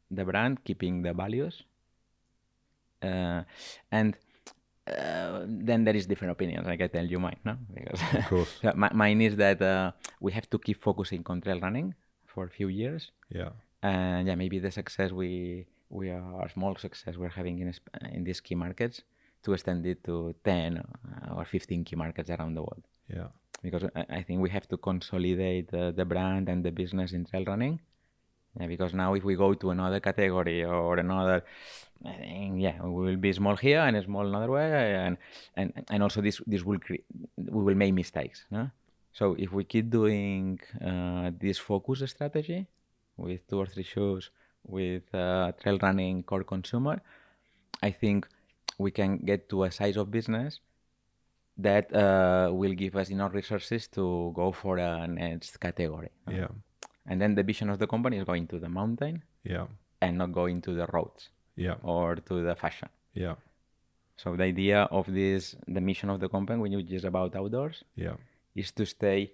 the brand, keeping the values, and then there is different opinions. I can tell you mine, no? Because Of course. mine is that we have to keep focusing on trail running for a few years. Yeah. And maybe the success we are small success we're having in these key markets, to extend it to 10 or 15 key markets around the world. Yeah. Because I think we have to consolidate the brand and the business in trail running. Because now if we go to another category or another, I think we will be small here and small another way, and also this will we will make mistakes. No? So if we keep doing this focus strategy with 2 or 3 shoes, with trail running core consumer, I think we can get to a size of business that will give us enough resources to go for a next category. Yeah. And then the vision of the company is going to the mountain, Yeah. and not going to the roads, Yeah. or to the fashion. Yeah. So the idea of the mission of the company, which is about outdoors, Yeah. is to stay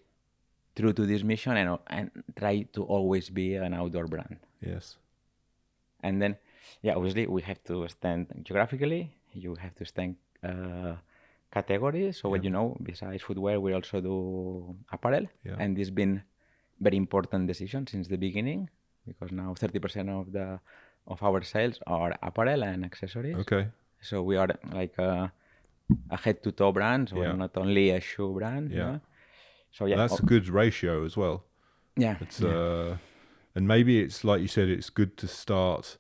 true to this mission and try to always be an outdoor brand. Yes. And then, obviously we have to stand geographically. You have to stand categories. So what you know, besides footwear, we also do apparel, Yeah. and this has been very important decision since the beginning, because now 30% of our sales are apparel and accessories. Okay. So we are like a head-to-toe brand, so we're not only a shoe brand. Yeah. So yeah, That's a good ratio as well. yeah. It's and maybe it's like you said, it's good to start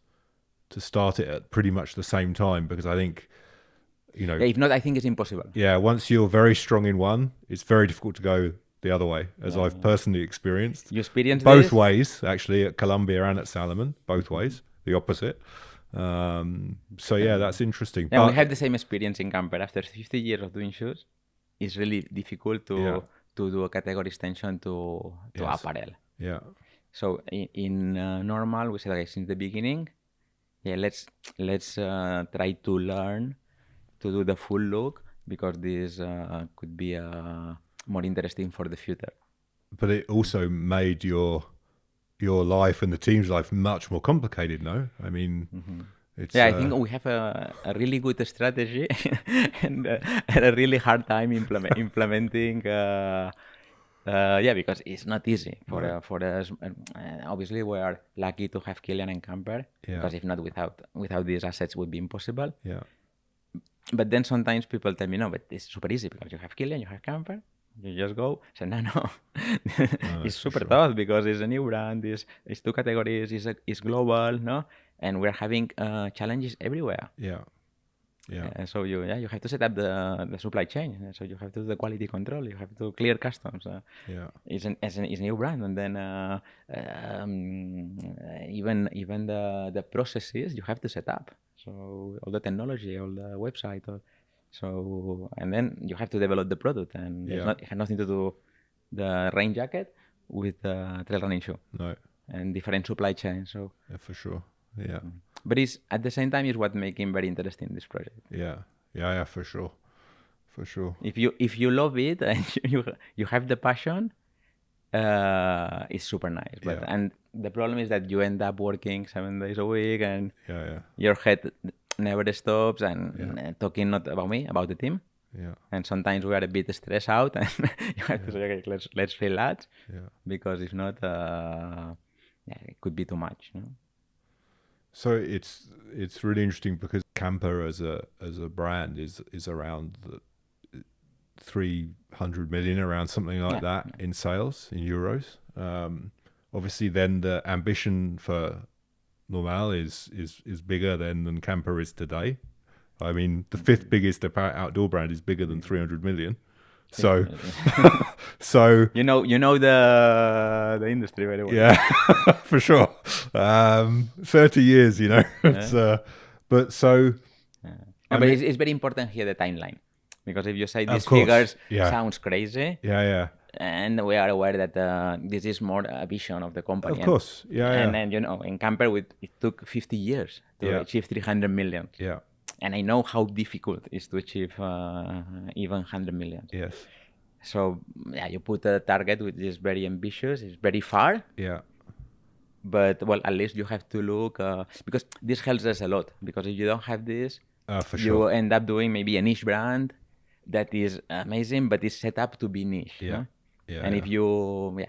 it at pretty much the same time, because I think, you know, Yeah, if not, I think it's impossible. yeah, once you're very strong in one, it's very difficult to go the other way, as I've personally experienced. You experience both this? ways, actually, at Columbia and at Salomon, both ways, the opposite. So yeah, that's interesting. Yeah, but we have the same experience in camper. After 50 years of doing shoes, it's really difficult to do a category extension to apparel. Yeah. So in NNormal, we said, okay, since the beginning, let's try to learn to do the full look, because this could be more interesting for the future. But it also made your life and the team's life much more complicated, no? I mean, it's... I think we have a really good strategy and a really hard time implementing. Because it's not easy for us. Obviously, we are lucky to have Kylian and Camper, because if not, without these assets, would be impossible. Yeah. But then sometimes people tell me, no, but it's super easy because you have Kylian, you have Camper, you just go. I say, no. It's super tough, because it's a new brand, it's two categories, it's global, no? And we're having challenges everywhere. Yeah. Yeah. So you have to set up the supply chain. So you have to do the quality control. You have to clear customs. It's a new brand, and then even the processes you have to set up. So all the technology, all the website, and then you have to develop the product, and it has nothing to do the rain jacket with the trail running shoe. No. And different supply chains. So yeah, for sure. Yeah. But it's at the same time is what making very interesting this project. Yeah, for sure. For sure. If you love it and you have the passion, it's super nice. But and the problem is that you end up working 7 days a week, and your head never stops, and talking not about me, about the team. Yeah. And sometimes we are a bit stressed out, and you have to say, okay, let's relax. Yeah. Because if not, it could be too much. No? So it's really interesting, because Camper as a brand is around 300 million, around something like that in sales in euros. Obviously, then the ambition for NNormal is bigger than Camper is today. I mean, the 5th biggest outdoor brand is bigger than 300 million. So, you know the industry very well. Yeah, for sure. 30 years, you know. But it's very important here, the timeline, because if you say these figures sounds crazy. Yeah. And we are aware that this is more a vision of the company. Of course, And then in Camper, it took 50 years to achieve 300 million. Yeah. And I know how difficult it is to achieve even 100 million. Yes. So you put a target which is very ambitious, it's very far. Yeah. But at least you have to look, because this helps us a lot. Because if you don't have this, you end up doing maybe a niche brand that is amazing, but it's set up to be niche. Yeah. And if you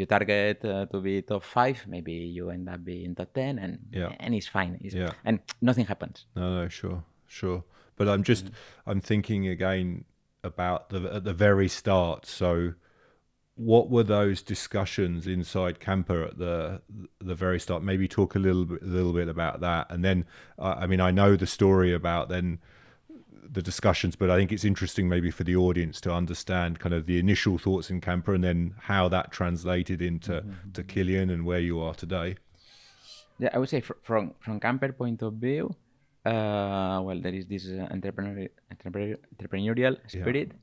target to be top 5, maybe you end up being top 10, and it's fine. And nothing happens. No, sure. But I'm thinking again about at the very start. So what were those discussions inside Camper at the very start? Maybe talk a little bit about that. And then, I know the story about then the discussions, but I think it's interesting maybe for the audience to understand kind of the initial thoughts in Camper, and then how that translated into to Kylian and where you are today. Yeah, I would say from Camper point of view, there is this entrepreneurial spirit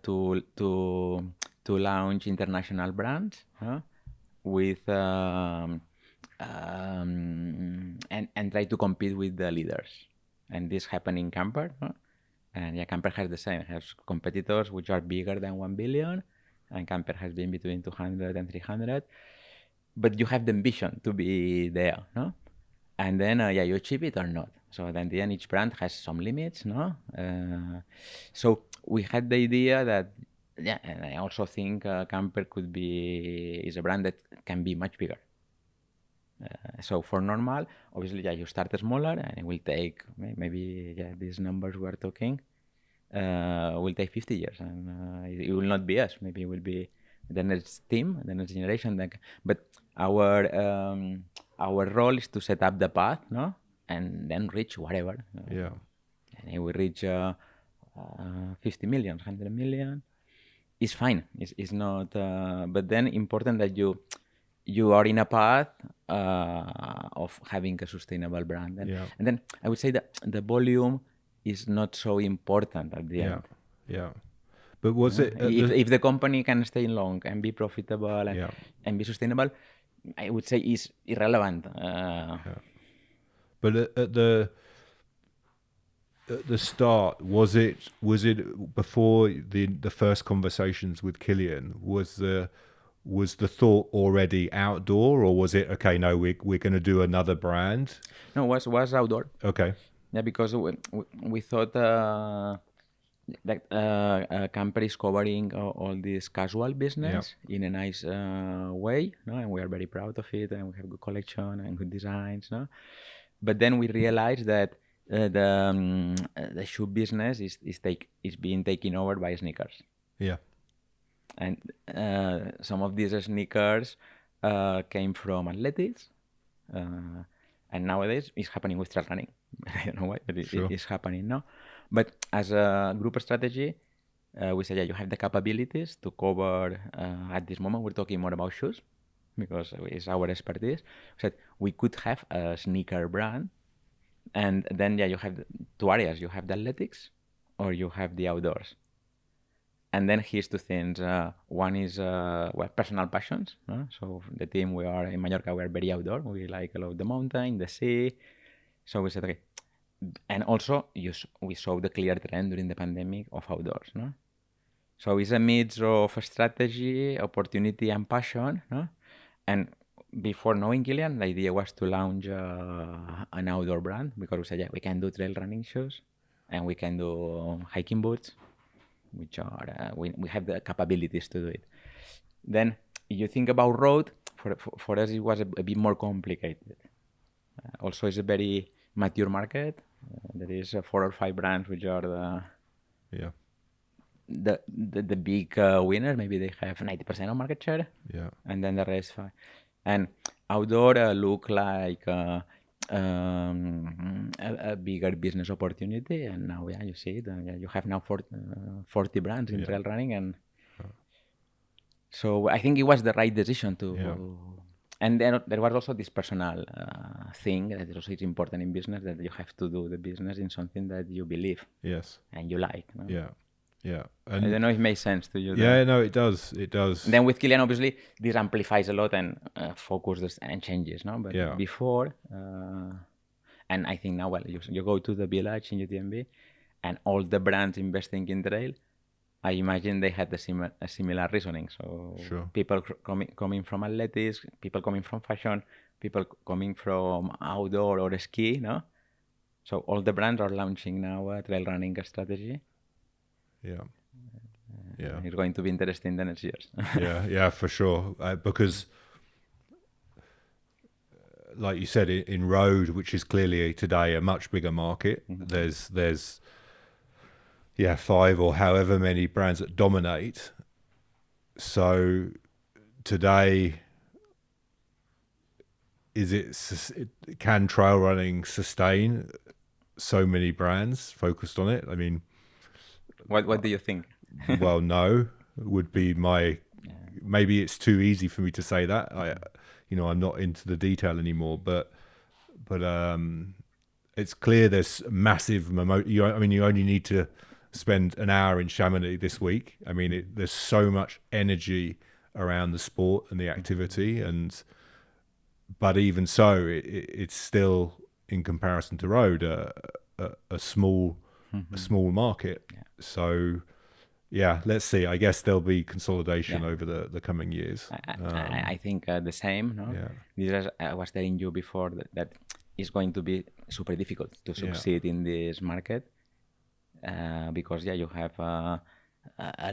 to launch international brands with and try to compete with the leaders. And this happened in Camper. And Camper has the same. It has competitors which are bigger than 1 billion, and Camper has been between 200 and 300. But you have the ambition to be there, no? And then you achieve it or not. So then, the end, each brand has some limits, no? So we had the idea that, yeah, and I also think Camper is a brand that can be much bigger. So for normal, obviously, yeah, you start smaller, and it will take maybe, yeah, these numbers we are talking will take 50 years, and it will not be us. Maybe it will be the next team, the next generation. But our role is to set up the path, no, and then reach whatever. Yeah. And if we reach 50 million, 100 million, it's fine. It's not. But then important that you are in a path of having a sustainable brand. And then I would say that the volume is not so important at the end. Yeah. But was it... If the company can stay long and be profitable and be sustainable, I would say is irrelevant. But at the start, was it before the first conversations with Kylian, was the thought already outdoor, or was it, okay, no, we're going to do another brand? No, was outdoor. Okay. Yeah, because we thought that Camper is covering all this casual business in a nice way, no? And we are very proud of it, and we have good collection and good designs, no? But then we realized that the shoe business is being taken over by sneakers. Yeah. And some of these sneakers came from athletics, and nowadays it's happening with trail running. I don't know why, but it's happening now. But as a group strategy, we said, yeah, you have the capabilities to cover. At this moment, we're talking more about shoes because it's our expertise. We said we could have a sneaker brand, and then, yeah, you have two areas. You have the athletics, or you have the outdoors. And then here's two things. One is personal passions. So the team, we are in Mallorca, we are very outdoor. We like a lot the mountain, the sea. So we said, okay. And also, we saw the clear trend during the pandemic of outdoors. No? So it's a mix of strategy, opportunity, and passion. No? And before knowing Kylian, the idea was to launch an outdoor brand, because we said, yeah, we can do trail running shoes, and we can do hiking boots, which are we have the capabilities to do it. Then you think about road, for us it was a bit more complicated. Also, it's a very mature market. There is 4 or 5 brands which are the big winners. Maybe they have 90% of market share. Yeah. And then the rest 5. And outdoor look like a bigger business opportunity, and now, yeah, you see it. You have now 40 brands in trail running, and so I think it was the right decision to. And then there was also this personal thing that also is important in business, that you have to do the business in something that you believe, and you like. No? Yeah. And I don't know if it makes sense to you. Yeah, no, it does. It does. Then with Kylian, obviously, this amplifies a lot and focuses and changes, no? But before, and I think now, well, you go to the village in UTMB, and all the brands investing in trail, I imagine they had a similar reasoning. So people coming from athletics, people coming from fashion, people coming from outdoor or ski, no? So all the brands are launching now a trail running strategy. It's going to be interesting the next years. yeah, for sure. Because, like you said, in road, which is clearly today a much bigger market, there's 5 or however many brands that dominate. So today, can trail running sustain so many brands focused on it? I mean, what do you think? Well, no, would be my. Maybe it's too easy for me to say that. I'm not into the detail anymore, but it's clear there's massive you only need to spend an hour in Chamonix this week. I mean, there's so much energy around the sport and the activity, but even so, it's still, in comparison to road, a small market. So. Yeah, let's see. I guess there'll be consolidation over the coming years. I think the same. No? This I was telling you before that it's going to be super difficult to succeed in this market because you have a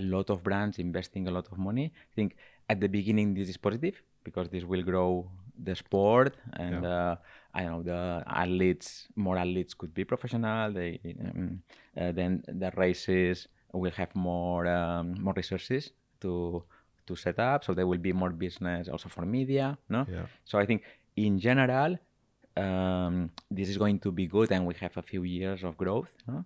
lot of brands investing a lot of money. I think at the beginning this is positive because this will grow the sport, and I don't know, the athletes, more athletes could be professional. Then the races will have more resources to set up, so there will be more business also for media. No, so I think in general this is going to be good, and we have a few years of growth. No?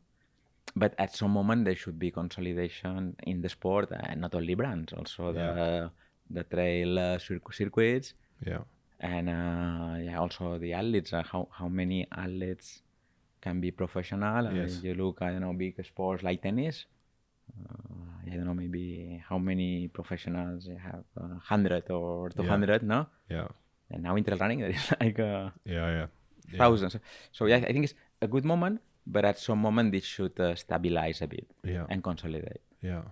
But at some moment there should be consolidation in the sport, and not only brands, also the trail circuits. Yeah. And also the athletes. How many athletes can be professional? Yes. You look, I don't know, big sports like tennis. I don't know, maybe how many professionals you have, 100 or 200, no? Yeah. And now in trail running there is like thousands. So I think it's a good moment, but at some moment it should stabilize a bit and consolidate. Yeah.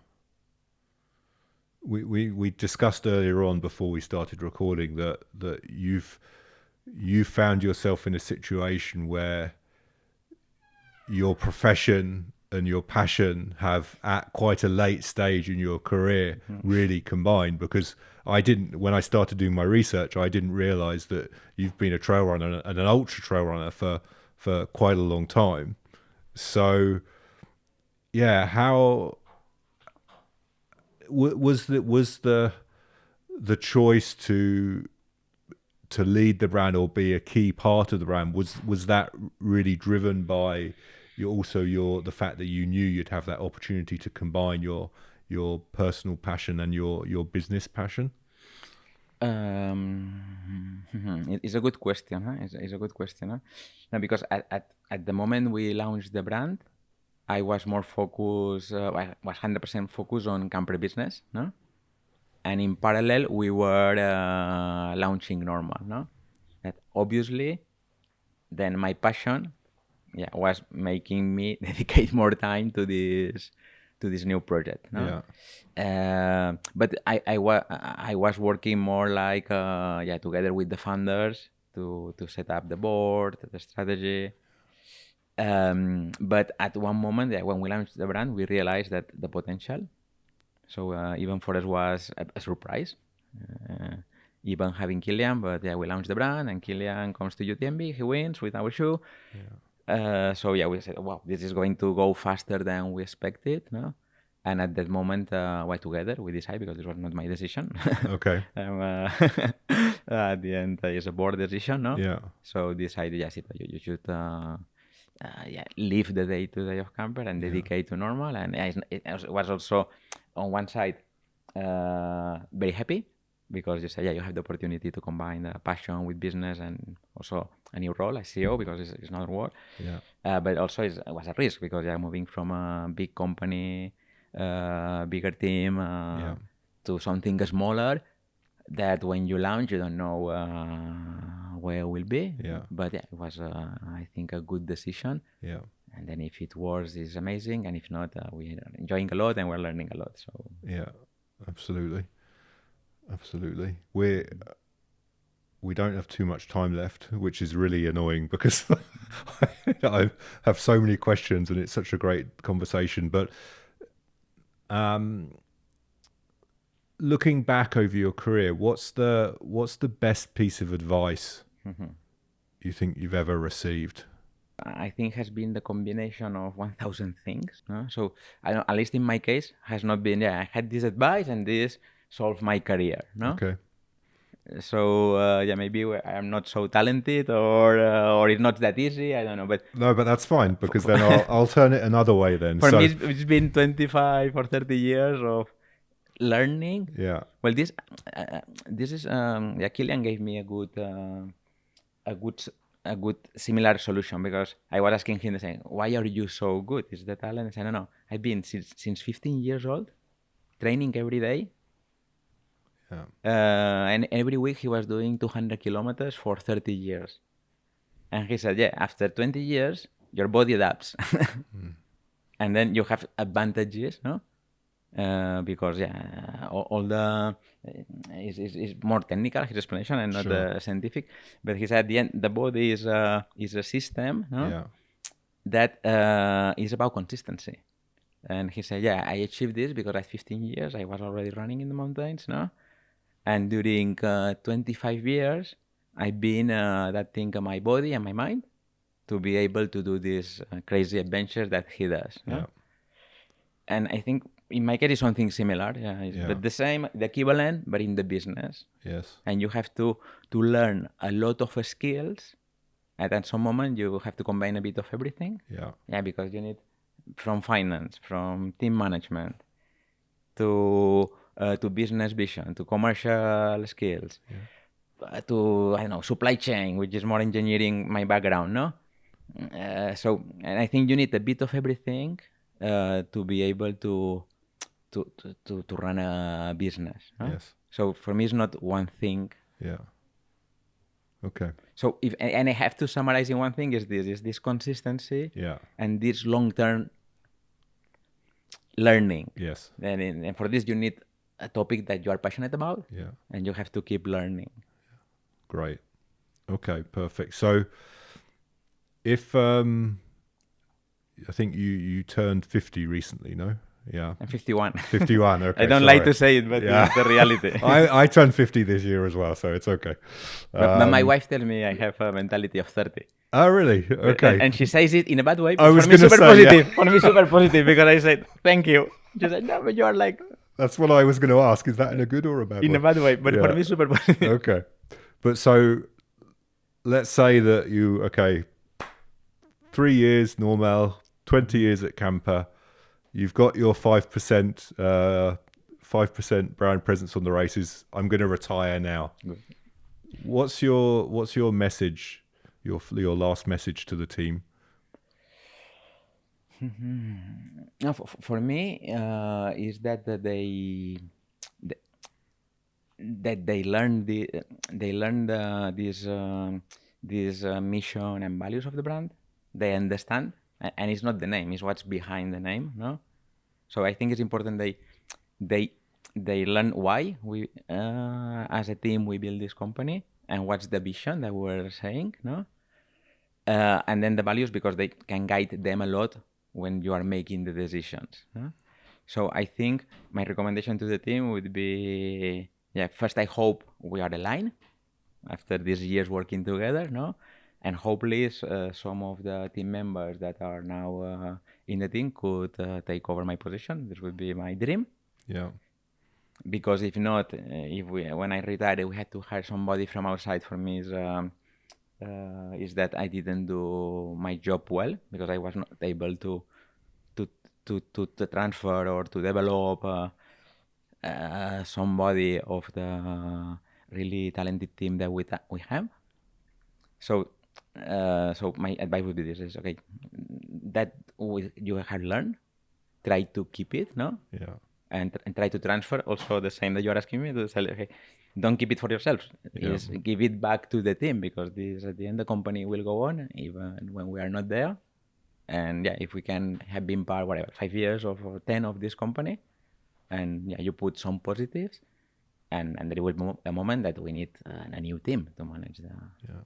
We discussed earlier on before we started recording that you found yourself in a situation where your profession and your passion have at quite a late stage in your career really combined, because when I started doing my research, I didn't realize that you've been a trail runner and an ultra trail runner for quite a long time. So how was the choice to lead the brand or be a key part of the brand, was that really driven by the fact that you knew you'd have that opportunity to combine your personal passion and your business passion? It's a good question. It's a good question. No, because at the moment we launched the brand, I was more focused. I was 100% focused on camper business. No, and in parallel we were launching Normal. No, that obviously, then my passion, was making me dedicate more time to this new project. No? But I was working more like together with the founders to set up the board, the strategy. But at one moment, when we launched the brand, we realized that the potential. So even for us was a surprise, even having Kylian. But we launched the brand, and Kylian comes to UTMB. He wins with our shoe. So we said, wow, this is going to go faster than we expected. No? And at that moment, together we decided, because this was not my decision. Okay. At the end, it's a board decision, no? Yeah. So decided, Sito, you should leave the day-to-day of camper and dedicate to Normal. And it was also, on one side, very happy, because you say, you have the opportunity to combine the passion with business, and also a new role as CEO, because it's not work. But also it was a risk, because moving from a big company, bigger team, to something smaller, that when you launch, you don't know where it will be. But it was, I think, a good decision. And then if it works, it's amazing. And if not, we're enjoying a lot and we're learning a lot. So absolutely. We don't have too much time left, which is really annoying, because I have so many questions and it's such a great conversation. But looking back over your career, what's the best piece of advice you think you've ever received? I think has been the combination of 1,000 things. No? So at least in my case, has not been, I had this advice and this solved my career. No? Okay. So maybe I'm not so talented, or it's not that easy. I don't know, but that's fine, because then I'll turn it another way then. For me, it's been 25 or 30 years of learning. Well, this is Kylian gave me a good similar solution, because I was asking him the same. Why are you so good? Is the talent? I said, no. I've been since 15 years old, training every day. And every week he was doing 200 kilometers for 30 years. And he said, after 20 years, your body adapts. And then you have advantages, no? because all the is more technical, his explanation, and not Sure. the scientific. But he said at the end the body is a system, no? Yeah. That is about consistency. And he said, I achieved this because at 15 years I was already running in the mountains, no? And during 25 years, I've been that thing in my body and my mind to be able to do these crazy adventures that he does. No? Yeah. And I think in my case, it's something similar, Yeah. but the same, the equivalent, but in the business. Yes. And you have to learn a lot of skills. And at some moment, you have to combine a bit of everything. Yeah. Yeah, because you need from finance, from team management, to business vision, to commercial skills, to, I don't know, supply chain, which is more engineering, my background, no? And I think you need a bit of everything to be able to run a business. No? Yes. So for me, it's not one thing. Yeah. Okay. So and I have to summarize in one thing is this consistency Yeah. and this long-term learning. Yes. And for this, you need a topic that you are passionate about, Yeah. and you have to keep learning. Great. Okay, perfect. So if I think you turned 50 recently, no? Yeah. I'm 51. 51. Okay. I don't like to say it, but it's the reality. I turned 50 this year as well, so it's okay. But my wife tells me I have a mentality of 30. Oh, really? Okay. And she says it in a bad way, I but was for me gonna super say, positive. For me super positive because I said, thank you. She said, no, but you are like That's what I was going to ask. Is that in a good or a bad way? in a bad way, but for me super positive. Okay. But so let's say that you, 3 years normal, 20 years at Camper, you've got your 5% brand presence on the races. I'm going to retire now. Good. What's your message, your last message to the team? No, for me, is that they learn this mission and values of the brand. They understand, and it's not the name; it's what's behind the name. No, so I think it's important they learn why we as a team we build this company and what's the vision that we're saying. No, and then the values because they can guide them a lot when you are making the decisions. Huh? So I think my recommendation to the team would be, first I hope we are aligned after these years working together, no? And hopefully some of the team members that are now in the team could take over my position. This would be my dream. Yeah. Because if not, when I retire, we had to hire somebody from outside. For me, is that I didn't do my job well because I was not able to transfer or to develop somebody of the really talented team that we have. So my advice would be this: is okay, that you have learned, try to keep it, no? Yeah. And try to transfer also the same that you're asking me to say, okay, don't keep it for yourselves. Is give it back to the team because this at the end the company will go on even when we are not there. And if we can have been part 5 years or 10 of this company, and you put some positives, and there will be a moment that we need a new team to manage the. Yeah.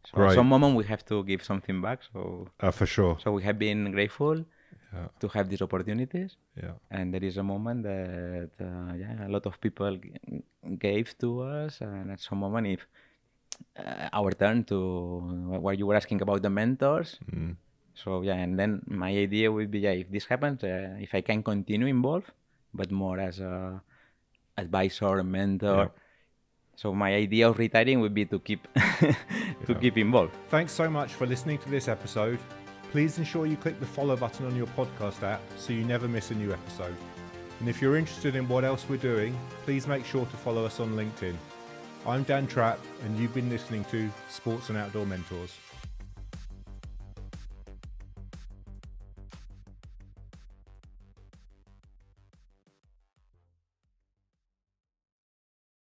So at some moment we have to give something back. So for sure. So we have been grateful. To have these opportunities, and there is a moment that a lot of people gave to us, and at some moment, if our turn to where you were asking about the mentors, so and then my idea would be if this happens, if I can continue involved, but more as a advisor, mentor. So my idea of retiring would be to keep keep involved. Thanks so much for listening to this episode. Please ensure you click the follow button on your podcast app so you never miss a new episode. And if you're interested in what else we're doing, please make sure to follow us on LinkedIn. I'm Dan Trapp, and you've been listening to Sports and Outdoor Mentors.